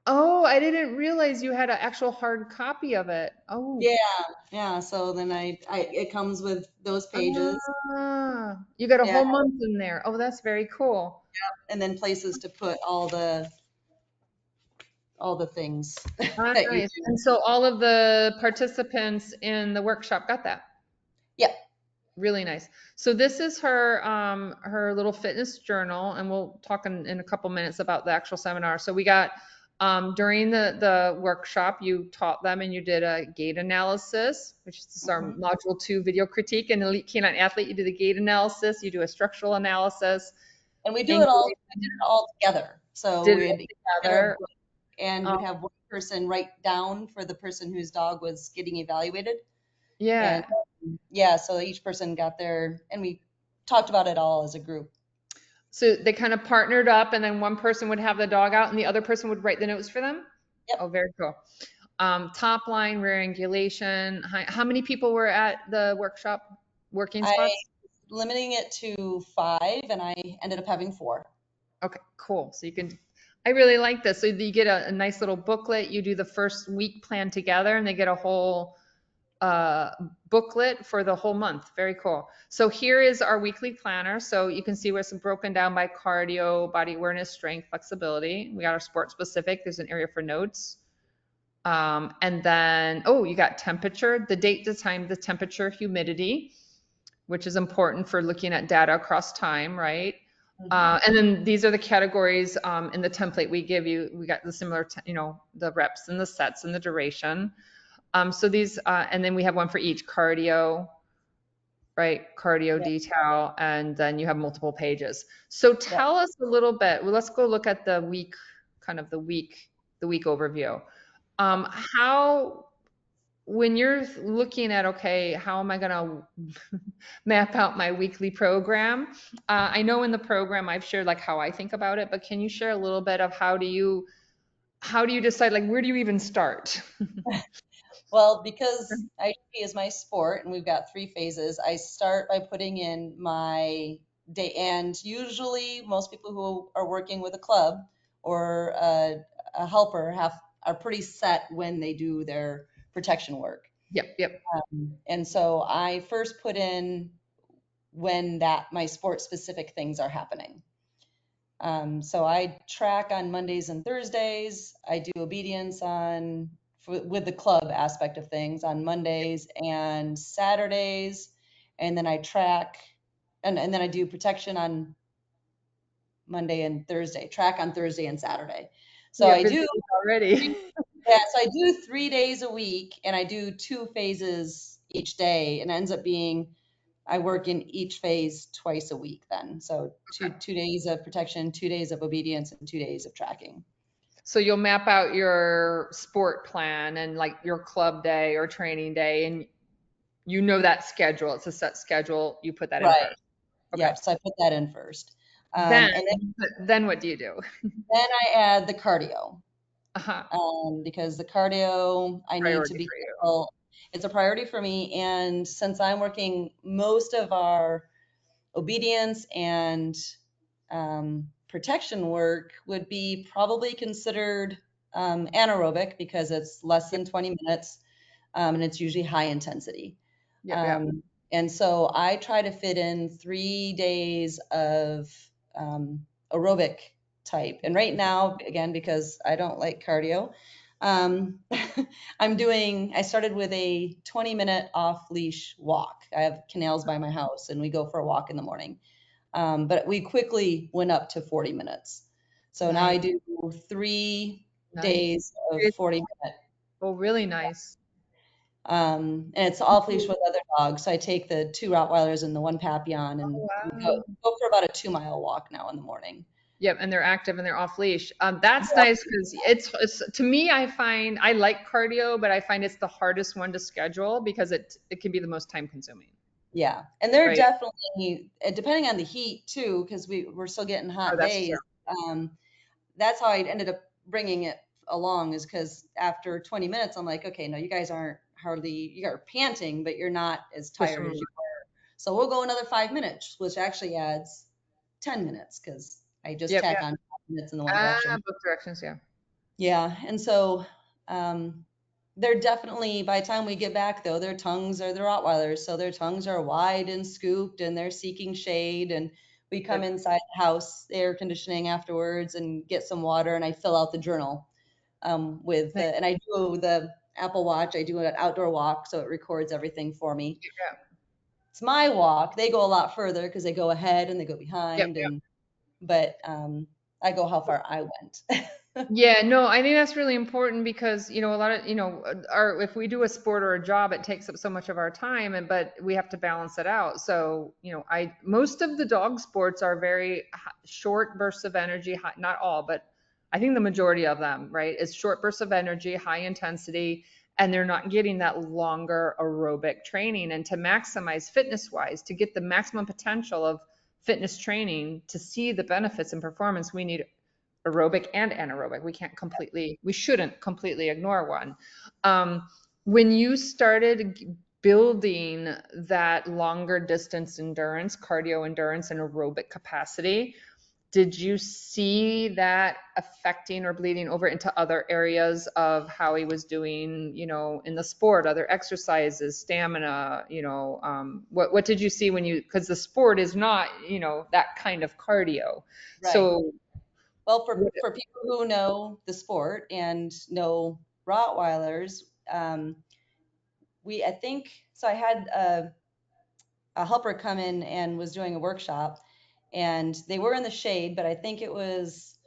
Oh, I didn't realize you had an actual hard copy of it. Oh. Yeah. So then it comes with those pages. You got a Yeah, whole month in there. Oh, that's very cool. and then places to put all the things Ah, that you nice. do. And so all of the participants in the workshop got that. Yeah. Really nice. So this is her her little fitness journal, and we'll talk in a couple minutes about the actual seminar. So we got during the workshop, you taught them and you did a gait analysis, which is our module 2 video critique and elite canine athlete. You do the gait analysis, you do a structural analysis. And we did it all together. So we'd together. and we'd have one person write down for the person whose dog was getting evaluated. Yeah. And yeah, so each person got there and we talked about it all as a group. So they kind of partnered up and then one person would have the dog out and the other person would write the notes for them? Yep. Oh, very cool. Top line, rear angulation. How many people were at the workshop working I spots? limiting it to 5, and I ended up having 4. Okay, cool. So you can, I really like this. So you get a nice little booklet. You do the first week plan together, and they get a whole uh, booklet for the whole month. Very cool. So here is our weekly planner. So you can see where it's broken down by cardio, body awareness, strength, flexibility. We got our sport specific. There's an area for notes. And then, oh, you got temperature, the date, the time, the temperature, humidity, which is important for looking at data across time, right? And then these are the categories in the template we give you. We got the similar, the reps and the sets and the duration. So these, and then we have one for each cardio, right? Cardio Yeah. detail, and then you have multiple pages. So Yeah. tell us a little bit. Well, let's go look at the week, kind of the week overview. How, when you're looking at, okay, how am I going to map out my weekly program? I know in the program I've shared like how I think about it, but can you share a little bit of how do you decide, like, where do you even start? Well, because IGP is my sport and we've got 3 phases, I start by putting in my day. And usually, most people who are working with a club or a helper are pretty set when they do their protection work. Yep, yep. And so I first put in when that my sport specific things are happening. So I track on Mondays and Thursdays. I do obedience with the club aspect of things on Mondays and Saturdays, and then I track, and then I do protection on Monday and Thursday. Track on Thursday and Saturday. So Yeah, I busy do, week already. yeah. So I do 3 days a week, and I do 2 phases each day, and it ends up being I work in each phase twice a week then. So two days of protection, 2 days of obedience, and 2 days of tracking. So you'll map out your sport plan and like your club day or training day, and you know that schedule. It's a set schedule. You put that in Right. first. Okay. Yep. So I put that in first. Then, And then what do you do? then I add the cardio, Uh-huh. because the cardio, I need to Priority be for you. careful. It's a priority for me. And since I'm working most of our obedience and protection work would be probably considered anaerobic because it's less Yep, than 20 minutes, and it's usually high intensity. yep, yep. And so I try to fit in 3 days of aerobic type. And right now, again, because I don't like cardio, um, I started with a 20-minute off leash walk. I have canals by my house and we go for a walk in the morning. But we quickly went up to 40 minutes. So now Nice, I do 3 days nice. of 40-minute. Oh, really nice. And it's off leash with other dogs. So I take the 2 Rottweilers and the 1 Papillon, and Oh, we wow. go for about a 2-mile walk now in the morning. Yep, and they're active and they're off leash. That's Yep. nice because it's to me, I find I like cardio, but I find it's the hardest one to schedule because it can be the most time consuming, Yeah. And they're right? definitely, depending on the heat too, because we're still getting Oh, hot that's true. days. Um, that's how I ended up bringing it along, is because after 20 minutes, I'm like, okay, no, you guys aren't hardly, you are panting, but you're not as Push tired them. as you were. So we'll go another 5 minutes, which actually adds 10 minutes because I just Yep, tack yep. on 5 minutes in the one Ah, direction. both directions, yeah. Yeah. And so they're definitely, by the time we get back though, their tongues are the Rottweilers. So their tongues are wide and scooped and they're seeking shade. And we come Good. inside the house, air conditioning afterwards, and get some water. And I fill out the journal Nice. and I do the Apple Watch. I do an outdoor walk. So it records everything for me. Yeah. It's my walk. They go a lot further because they go ahead and they go Yep, behind. yep. But I go how far I went. Yeah, no, I think that's really important because, a lot of, our if we do a sport or a job, it takes up so much of our time and but we have to balance it out. So, I most of the dog sports are very short bursts of energy, not all, but I think the majority of them, right, is short bursts of energy, high intensity, and they're not getting that longer aerobic training. And to maximize fitness wise, to get the maximum potential of fitness training, to see the benefits and performance, we need aerobic and anaerobic. We shouldn't completely ignore one. Um, when you started building that longer distance endurance, cardio endurance, and aerobic capacity, did you see that affecting or bleeding over into other areas of how he was doing, in the sport, other exercises, stamina, what did you see when because the sport is not, that kind of cardio. Right. So Well, for people who know the sport and know Rottweilers, I think, so I had a helper come in and was doing a workshop, and they were in the shade, but I think it was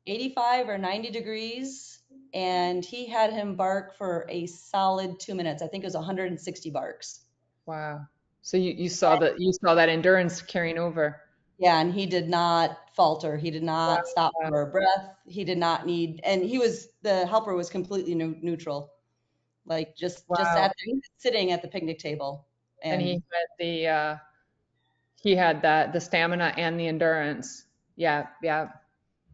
85 or 90 degrees, and he had him bark for a solid 2 minutes. I think it was 160 barks. wow. So you saw that endurance carrying over. Yeah, and he did not falter. He did not stop Wow. for a breath. He did not need, and the helper was completely neutral, like just Wow. sitting at the picnic table. And And he had that the stamina and the endurance. Yeah, yeah.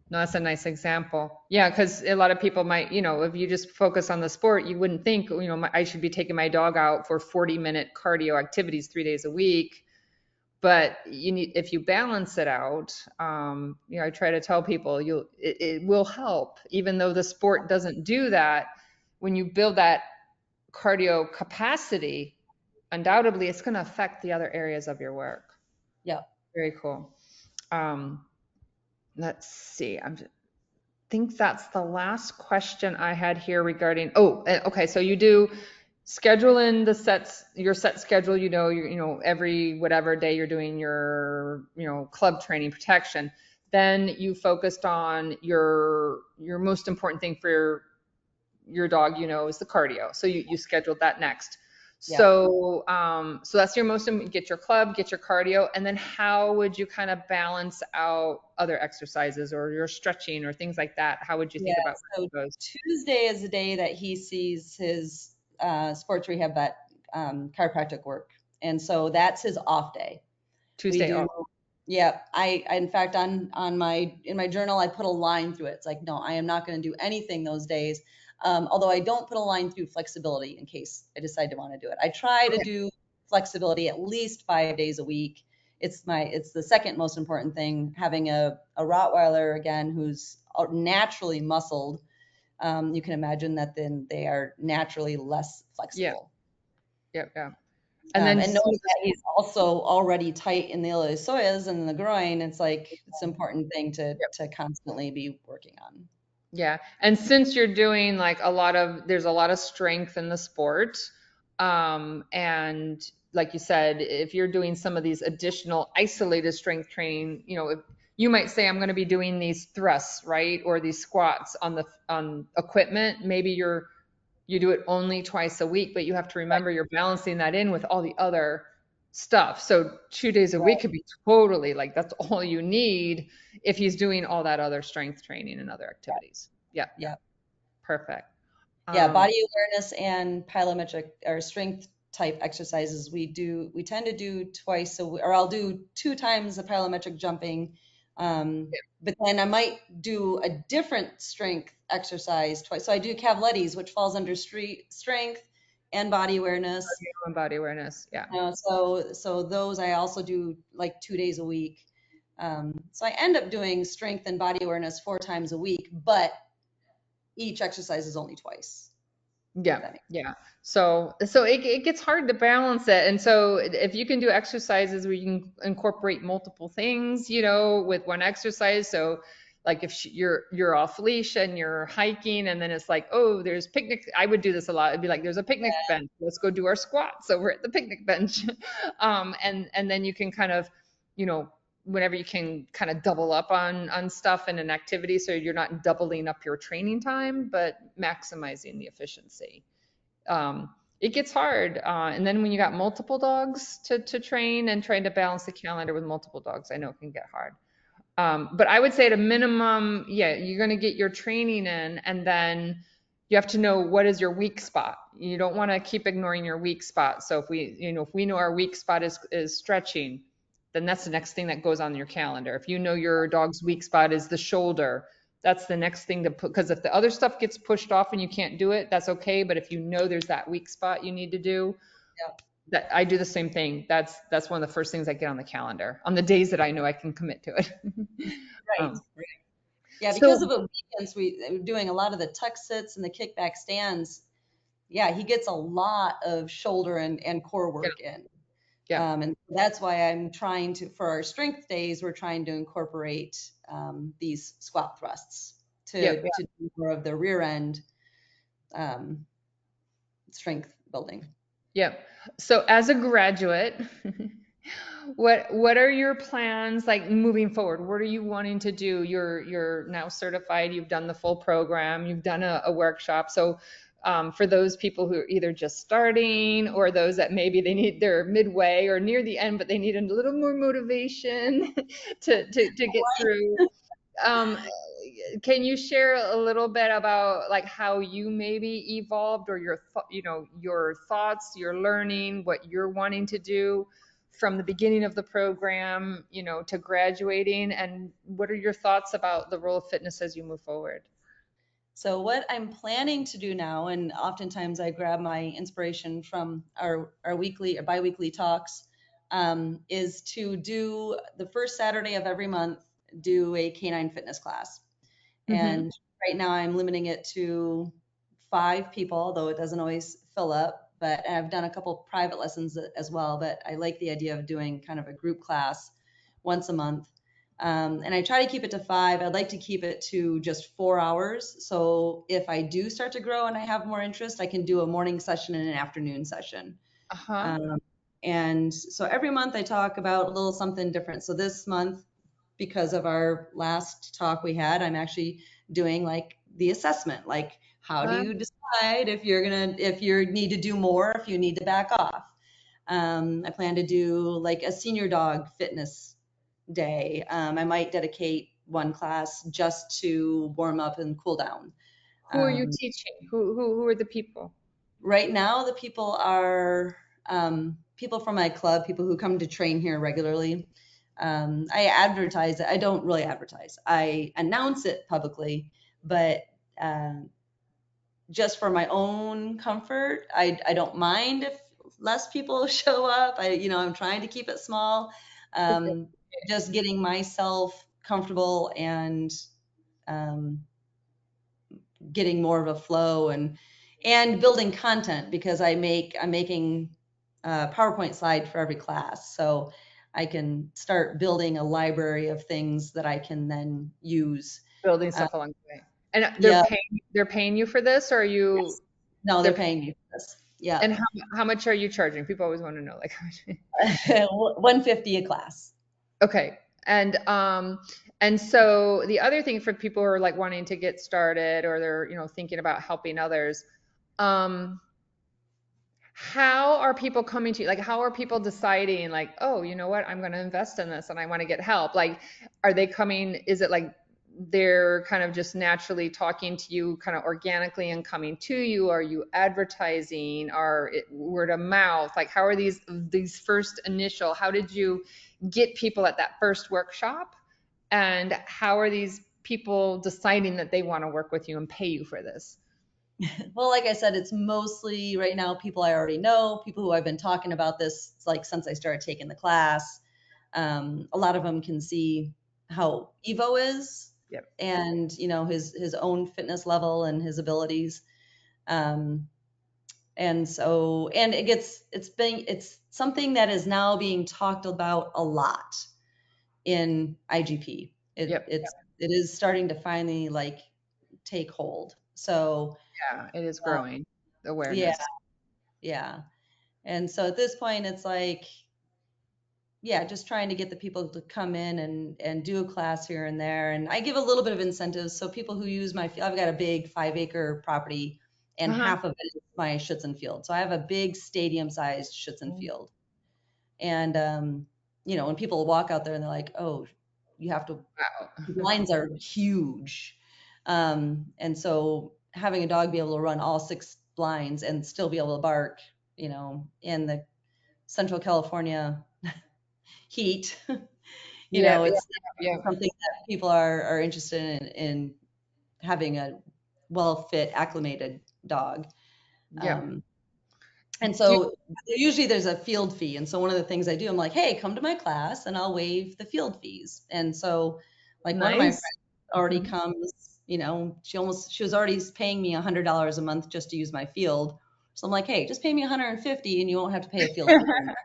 No, that's a nice example. Yeah, because a lot of people might, if you just focus on the sport, you wouldn't think, I should be taking my dog out for 40-minute cardio activities 3 days a week. But if you balance it out, I try to tell people it will help, even though the sport doesn't do that. When you build that cardio capacity, undoubtedly it's going to affect the other areas of your work. yeah, Very cool. Um, let's see. Think that's the last question I had here regarding. Oh, okay. So you do schedule in your set schedule. Every whatever day you're doing your, club training protection. Then you focused on your most important thing for your dog, is the cardio. So you scheduled that next. yeah. So that's your get your club, get your cardio, and then how would you kind of balance out other exercises or your stretching or things like that? How would you Yeah, think about so those? Tuesday is the day that he sees his sports rehab vet chiropractic work, and so that's his off day. We Tuesday do, off. yeah. I in fact on my in my journal I put a line through it. It's like, no, I am not going to do anything those days. Although I don't put a line through flexibility in case I decide to want to do it. I try to Okay. do flexibility at least 5 days a week. It's the second most important thing. Having a Rottweiler again who's naturally muscled, you can imagine that then they are naturally less Yeah. flexible. Yeah. Yeah. And then And knowing that he's also already tight in the iliopsoas and the groin, it's an important thing to constantly be working on. yeah. And since you're doing like there's a lot of strength in the sport, and like you said, if you're doing some of these additional isolated strength training, if you might say, I'm going to be doing these thrusts, right? Or these squats on equipment. Maybe you do it only twice a week, but you have to remember you're balancing that in with all the other stuff. So 2 days a week Right. could be totally like that's all you need if he's doing all that other strength training and other activities. Yeah, yeah, Yeah. perfect. Yeah. Um, Body awareness and plyometric or strength type exercises we tend to do twice or I'll do 2 times the plyometric jumping. But then I might do a different strength exercise twice. So I do Cavalettes, which falls under street strength and body awareness. and body awareness. Yeah, So those I also do like 2 days a week. So I end up doing strength and body awareness 4 times a week, but each exercise is only twice. If yeah, that makes yeah. So it gets hard to balance it. And so if you can do exercises where you can incorporate multiple things, with one exercise. So like if you're off leash and you're hiking and then it's like, oh, there's picnic. I would do this a lot. It'd be like, there's a picnic bench. Let's go do our squats over at the picnic bench. And then you can kind of, you know, whenever you can kind of double up on stuff in an activity so you're not doubling up your training time but maximizing the efficiency. It gets hard, and then when you got multiple dogs to train and trying to balance the calendar with multiple dogs, I know it can get hard. But I would say at a minimum, yeah, you're going to get your training in, and then you have to know what is your weak spot. You don't want to keep ignoring your weak spot. So if we know our weak spot is stretching, then that's the next thing that goes on your calendar. If you know your dog's weak spot is the shoulder, That's the next thing to put, because if the other stuff gets pushed off and you can't do it, that's okay. But if you know there's that weak spot you need to do, Yeah. that I do the same thing. That's one of the first things I get on the calendar on the days that I know I can commit to it. Right. um, Right. Yeah, because so of the weekends, we're doing a lot of the tuck sits and the kickback stands. Yeah, he gets a lot of shoulder and core yeah, work in. yeah, And that's why I'm trying to, for our strength days, we're trying to incorporate these squat thrusts yeah, to do more of the rear end um, strength building. yeah. So as a graduate, what are your plans like moving forward? What are you wanting to do? You're now certified. You've done the full program. You've done a workshop. So for those people who are either just starting or those that maybe they're midway or near the end, but they need a little more motivation to get through. Um, can you share a little bit about like how you maybe evolved or your thoughts, your learning, what you're wanting to do from the beginning of the program, to graduating, and what are your thoughts about the role of fitness as you move forward? So what I'm planning to do now, and oftentimes I grab my inspiration from our weekly or biweekly talks, is to do the first Saturday of every month, do a canine fitness class. Mm-hmm. And right now I'm limiting it to 5 people, although it doesn't always fill up. But I've done a couple private lessons as well. But I like the idea of doing kind of a group class once a month. And I try to keep it to 5. I'd like to keep it to just 4 hours. So if I do start to grow and I have more interest, I can do a morning session and an afternoon session. Uh-huh. Um, and so every month I talk about a little something different. So this month, because of our last talk we had, I'm actually doing like the assessment, like how do Uh, you decide if you need to do more, if you need to back off. I plan to do like a senior dog fitness day. I might dedicate one class just to warm up and cool down. who are you Um, teaching? Who are the people? right now, the people are people from my club, people who come to train here regularly. I advertise it. I don't really advertise. I announce it publicly, but um, just for my own comfort, I don't mind if less people show up. I'm trying to keep it small. Okay. Um, just getting myself comfortable and um, getting more of a flow and building content because I'm making a PowerPoint slide for every class. So I can start building a library of things that I can then use. Building Uh, stuff along the way. And yeah, they're paying you for this, or are you yes. No, they're they're paying me for this. Yeah. and how much are you charging? People always want to know, like, how much. 150 a class. Okay. And so the other thing for people who are like wanting to get started or they're, thinking about helping others, um, how are people coming to you? Like, how are people deciding, like, oh, you know what, I'm going to invest in this and I want to get help? Like, are they coming? Is it like they're kind of just naturally talking to you, kind of organically and coming to you? Are you advertising? Are it word of mouth? Like, how are these first initial? How did you get people at that first workshop? And how are these people deciding that they want to work with you and pay you for this? Well, like I said, it's mostly right now people I already know, people who I've been talking about this like since I started taking the class. A lot of them can see how Evo is Yep. and his own fitness level and his abilities. Um, and it's something that is now being talked about a lot in IGP. Yep. It is starting to finally like take hold. So Yeah, it is uh, growing yeah, awareness. yeah. And so at this point, it's like, yeah, just trying to get the people to come in and do a class here and there. And I give a little bit of incentives. So people who use I've got a big 5-acre property and Uh-huh. half of it is my Schützen field. So I have a big stadium sized Schützen field. And, when people walk out there and they're like, oh, you have to, the Wow. lines are huge. And so having a dog be able to run all 6 blinds and still be able to bark, in the Central California heat, Yeah, yeah, it's yeah. something that people are interested in having a well-fit, acclimated dog. Yeah. And Do you, so usually there's a field fee. And so one of the things I do, I'm like, hey, come to my class and I'll waive the field fees. And so like one of my friends nice. already Mhm. comes, she was already paying me $100 a month just to use my field. So I'm like, hey, just pay me 150 and you won't have to pay a field fee anymore.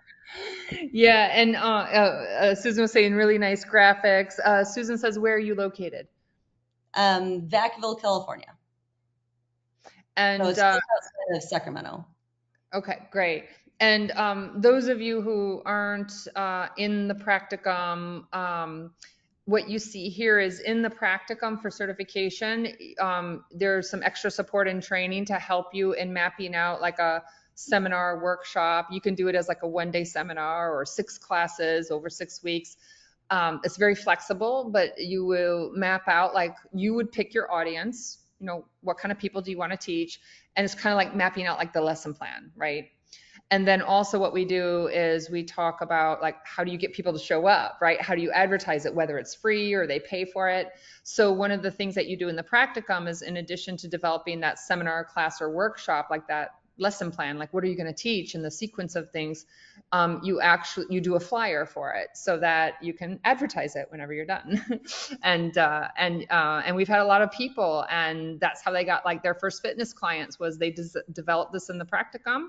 Yeah, and Susan was saying really nice graphics. Susan says, where are you located? Vacaville, California. So And it's just outside of Sacramento. okay, great. And those of you who aren't in the practicum, what you see here is in the practicum for certification, there's some extra support and training to help you in mapping out like a seminar workshop. You can do it as like a 1-day seminar or 6 classes over 6 weeks. It's very flexible, but you will map out like you would pick your audience, what kind of people do you want to teach? And it's kind of like mapping out like the lesson plan, right? And then also what we do is we talk about like how do you get people to show up, right? How do you advertise it, whether it's free or they pay for it? So one of the things that you do in the practicum is in addition to developing that seminar, class, or workshop, like that lesson plan, like what are you going to teach and the sequence of things, you do a flyer for it so that you can advertise it whenever you're done. And we've had a lot of people, and that's how they got like their first fitness clients was they developed this in the practicum,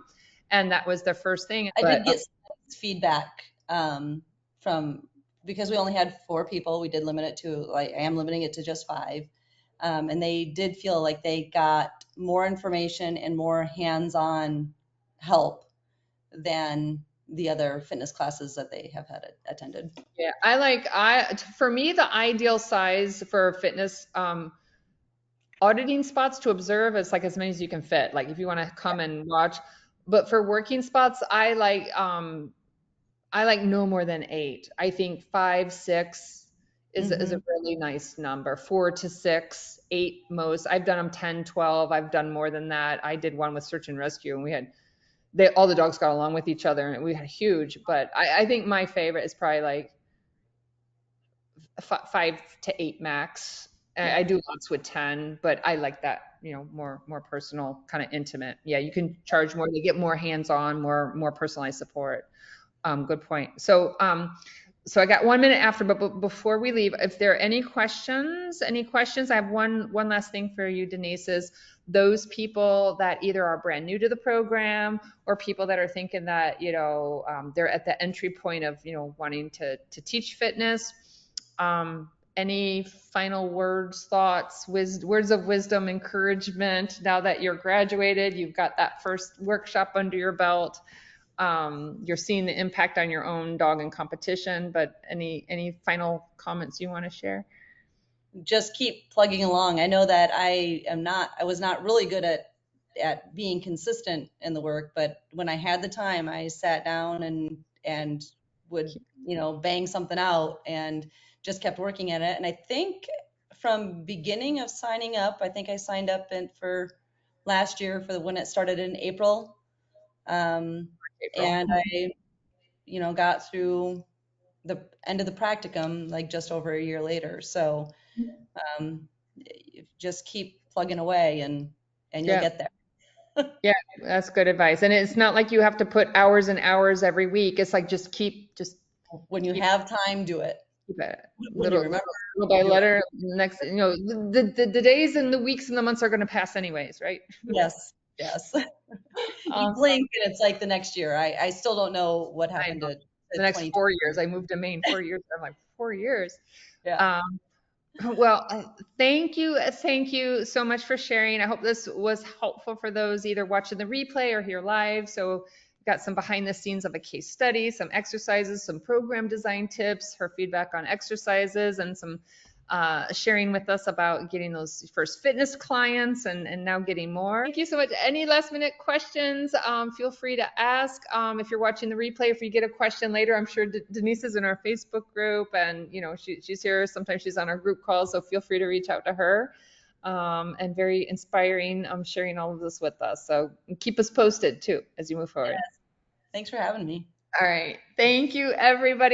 and that was their first thing. I But did get feedback from, because we only had 4 people, we did limit it to, like, I am limiting it to just 5. And they did feel like they got more information and more hands-on help than the other fitness classes that they have had attended. yeah, for me, the ideal size for fitness auditing spots to observe is like as many as you can fit. Like if you want to come and watch, but for working spots, I like no more than 8. I think 5, 6 is a Hmm. really nice number. 4 to 6, 8 most. I've done them 10, 12. I've done more than that. I did one with search and rescue, and all the dogs got along with each other, and we had huge. But I think my favorite is probably like 5 to 8 max. Yeah. I do lots with 10, but I like that, more personal, kind of intimate. Yeah, you can charge more. They get more hands-on, more personalized support. Good point. So I got 1 minute after, but before we leave, if there are any questions, I have one last thing for you, Denise, is those people that either are brand new to the program or people that are thinking that, they're at the entry point of, wanting to teach fitness. Any final words, thoughts, words of wisdom, encouragement now that you're graduated, you've got that first workshop under your belt? You're seeing the impact on your own dog in competition, but any final comments you want to share? Just keep plugging along. I know that I was not really good at being consistent in the work, but when I had the time, I sat down and would, bang something out and just kept working at it. And I think from beginning of signing up, I think I signed up for last year for when it started in April. Um, April. and I, got through the end of the practicum like just over a year later. So um, just keep plugging away and you'll Yeah, get there. yeah, that's good advice. And it's not like you have to put hours and hours every week. It's like just When you keep have time, do it. keep it When you little remember, little by do it. letter. Next, the days and the weeks and the months are going to pass anyways, right? Yes, yes. You Awesome. blink and it's like the next year. I still don't know what I happened know. to The next 2020. 4 years, I moved to Maine 4 years. I'm like 4 years. Yeah. Um, Well, thank you so much for sharing. I hope this was helpful for those either watching the replay or here live. So, got some behind the scenes of a case study, some exercises, some program design tips, her feedback on exercises, and some sharing with us about getting those first fitness clients and now getting more. Thank you so much. Any last minute questions? Feel free to ask. If you're watching the replay, if you get a question later, I'm sure Denise is in our Facebook group, and she's here. Sometimes she's on our group calls, so feel free to reach out to her. And very inspiring sharing all of this with us. So keep us posted too as you move forward. Yes. Thanks for having me. All right. Thank you, everybody.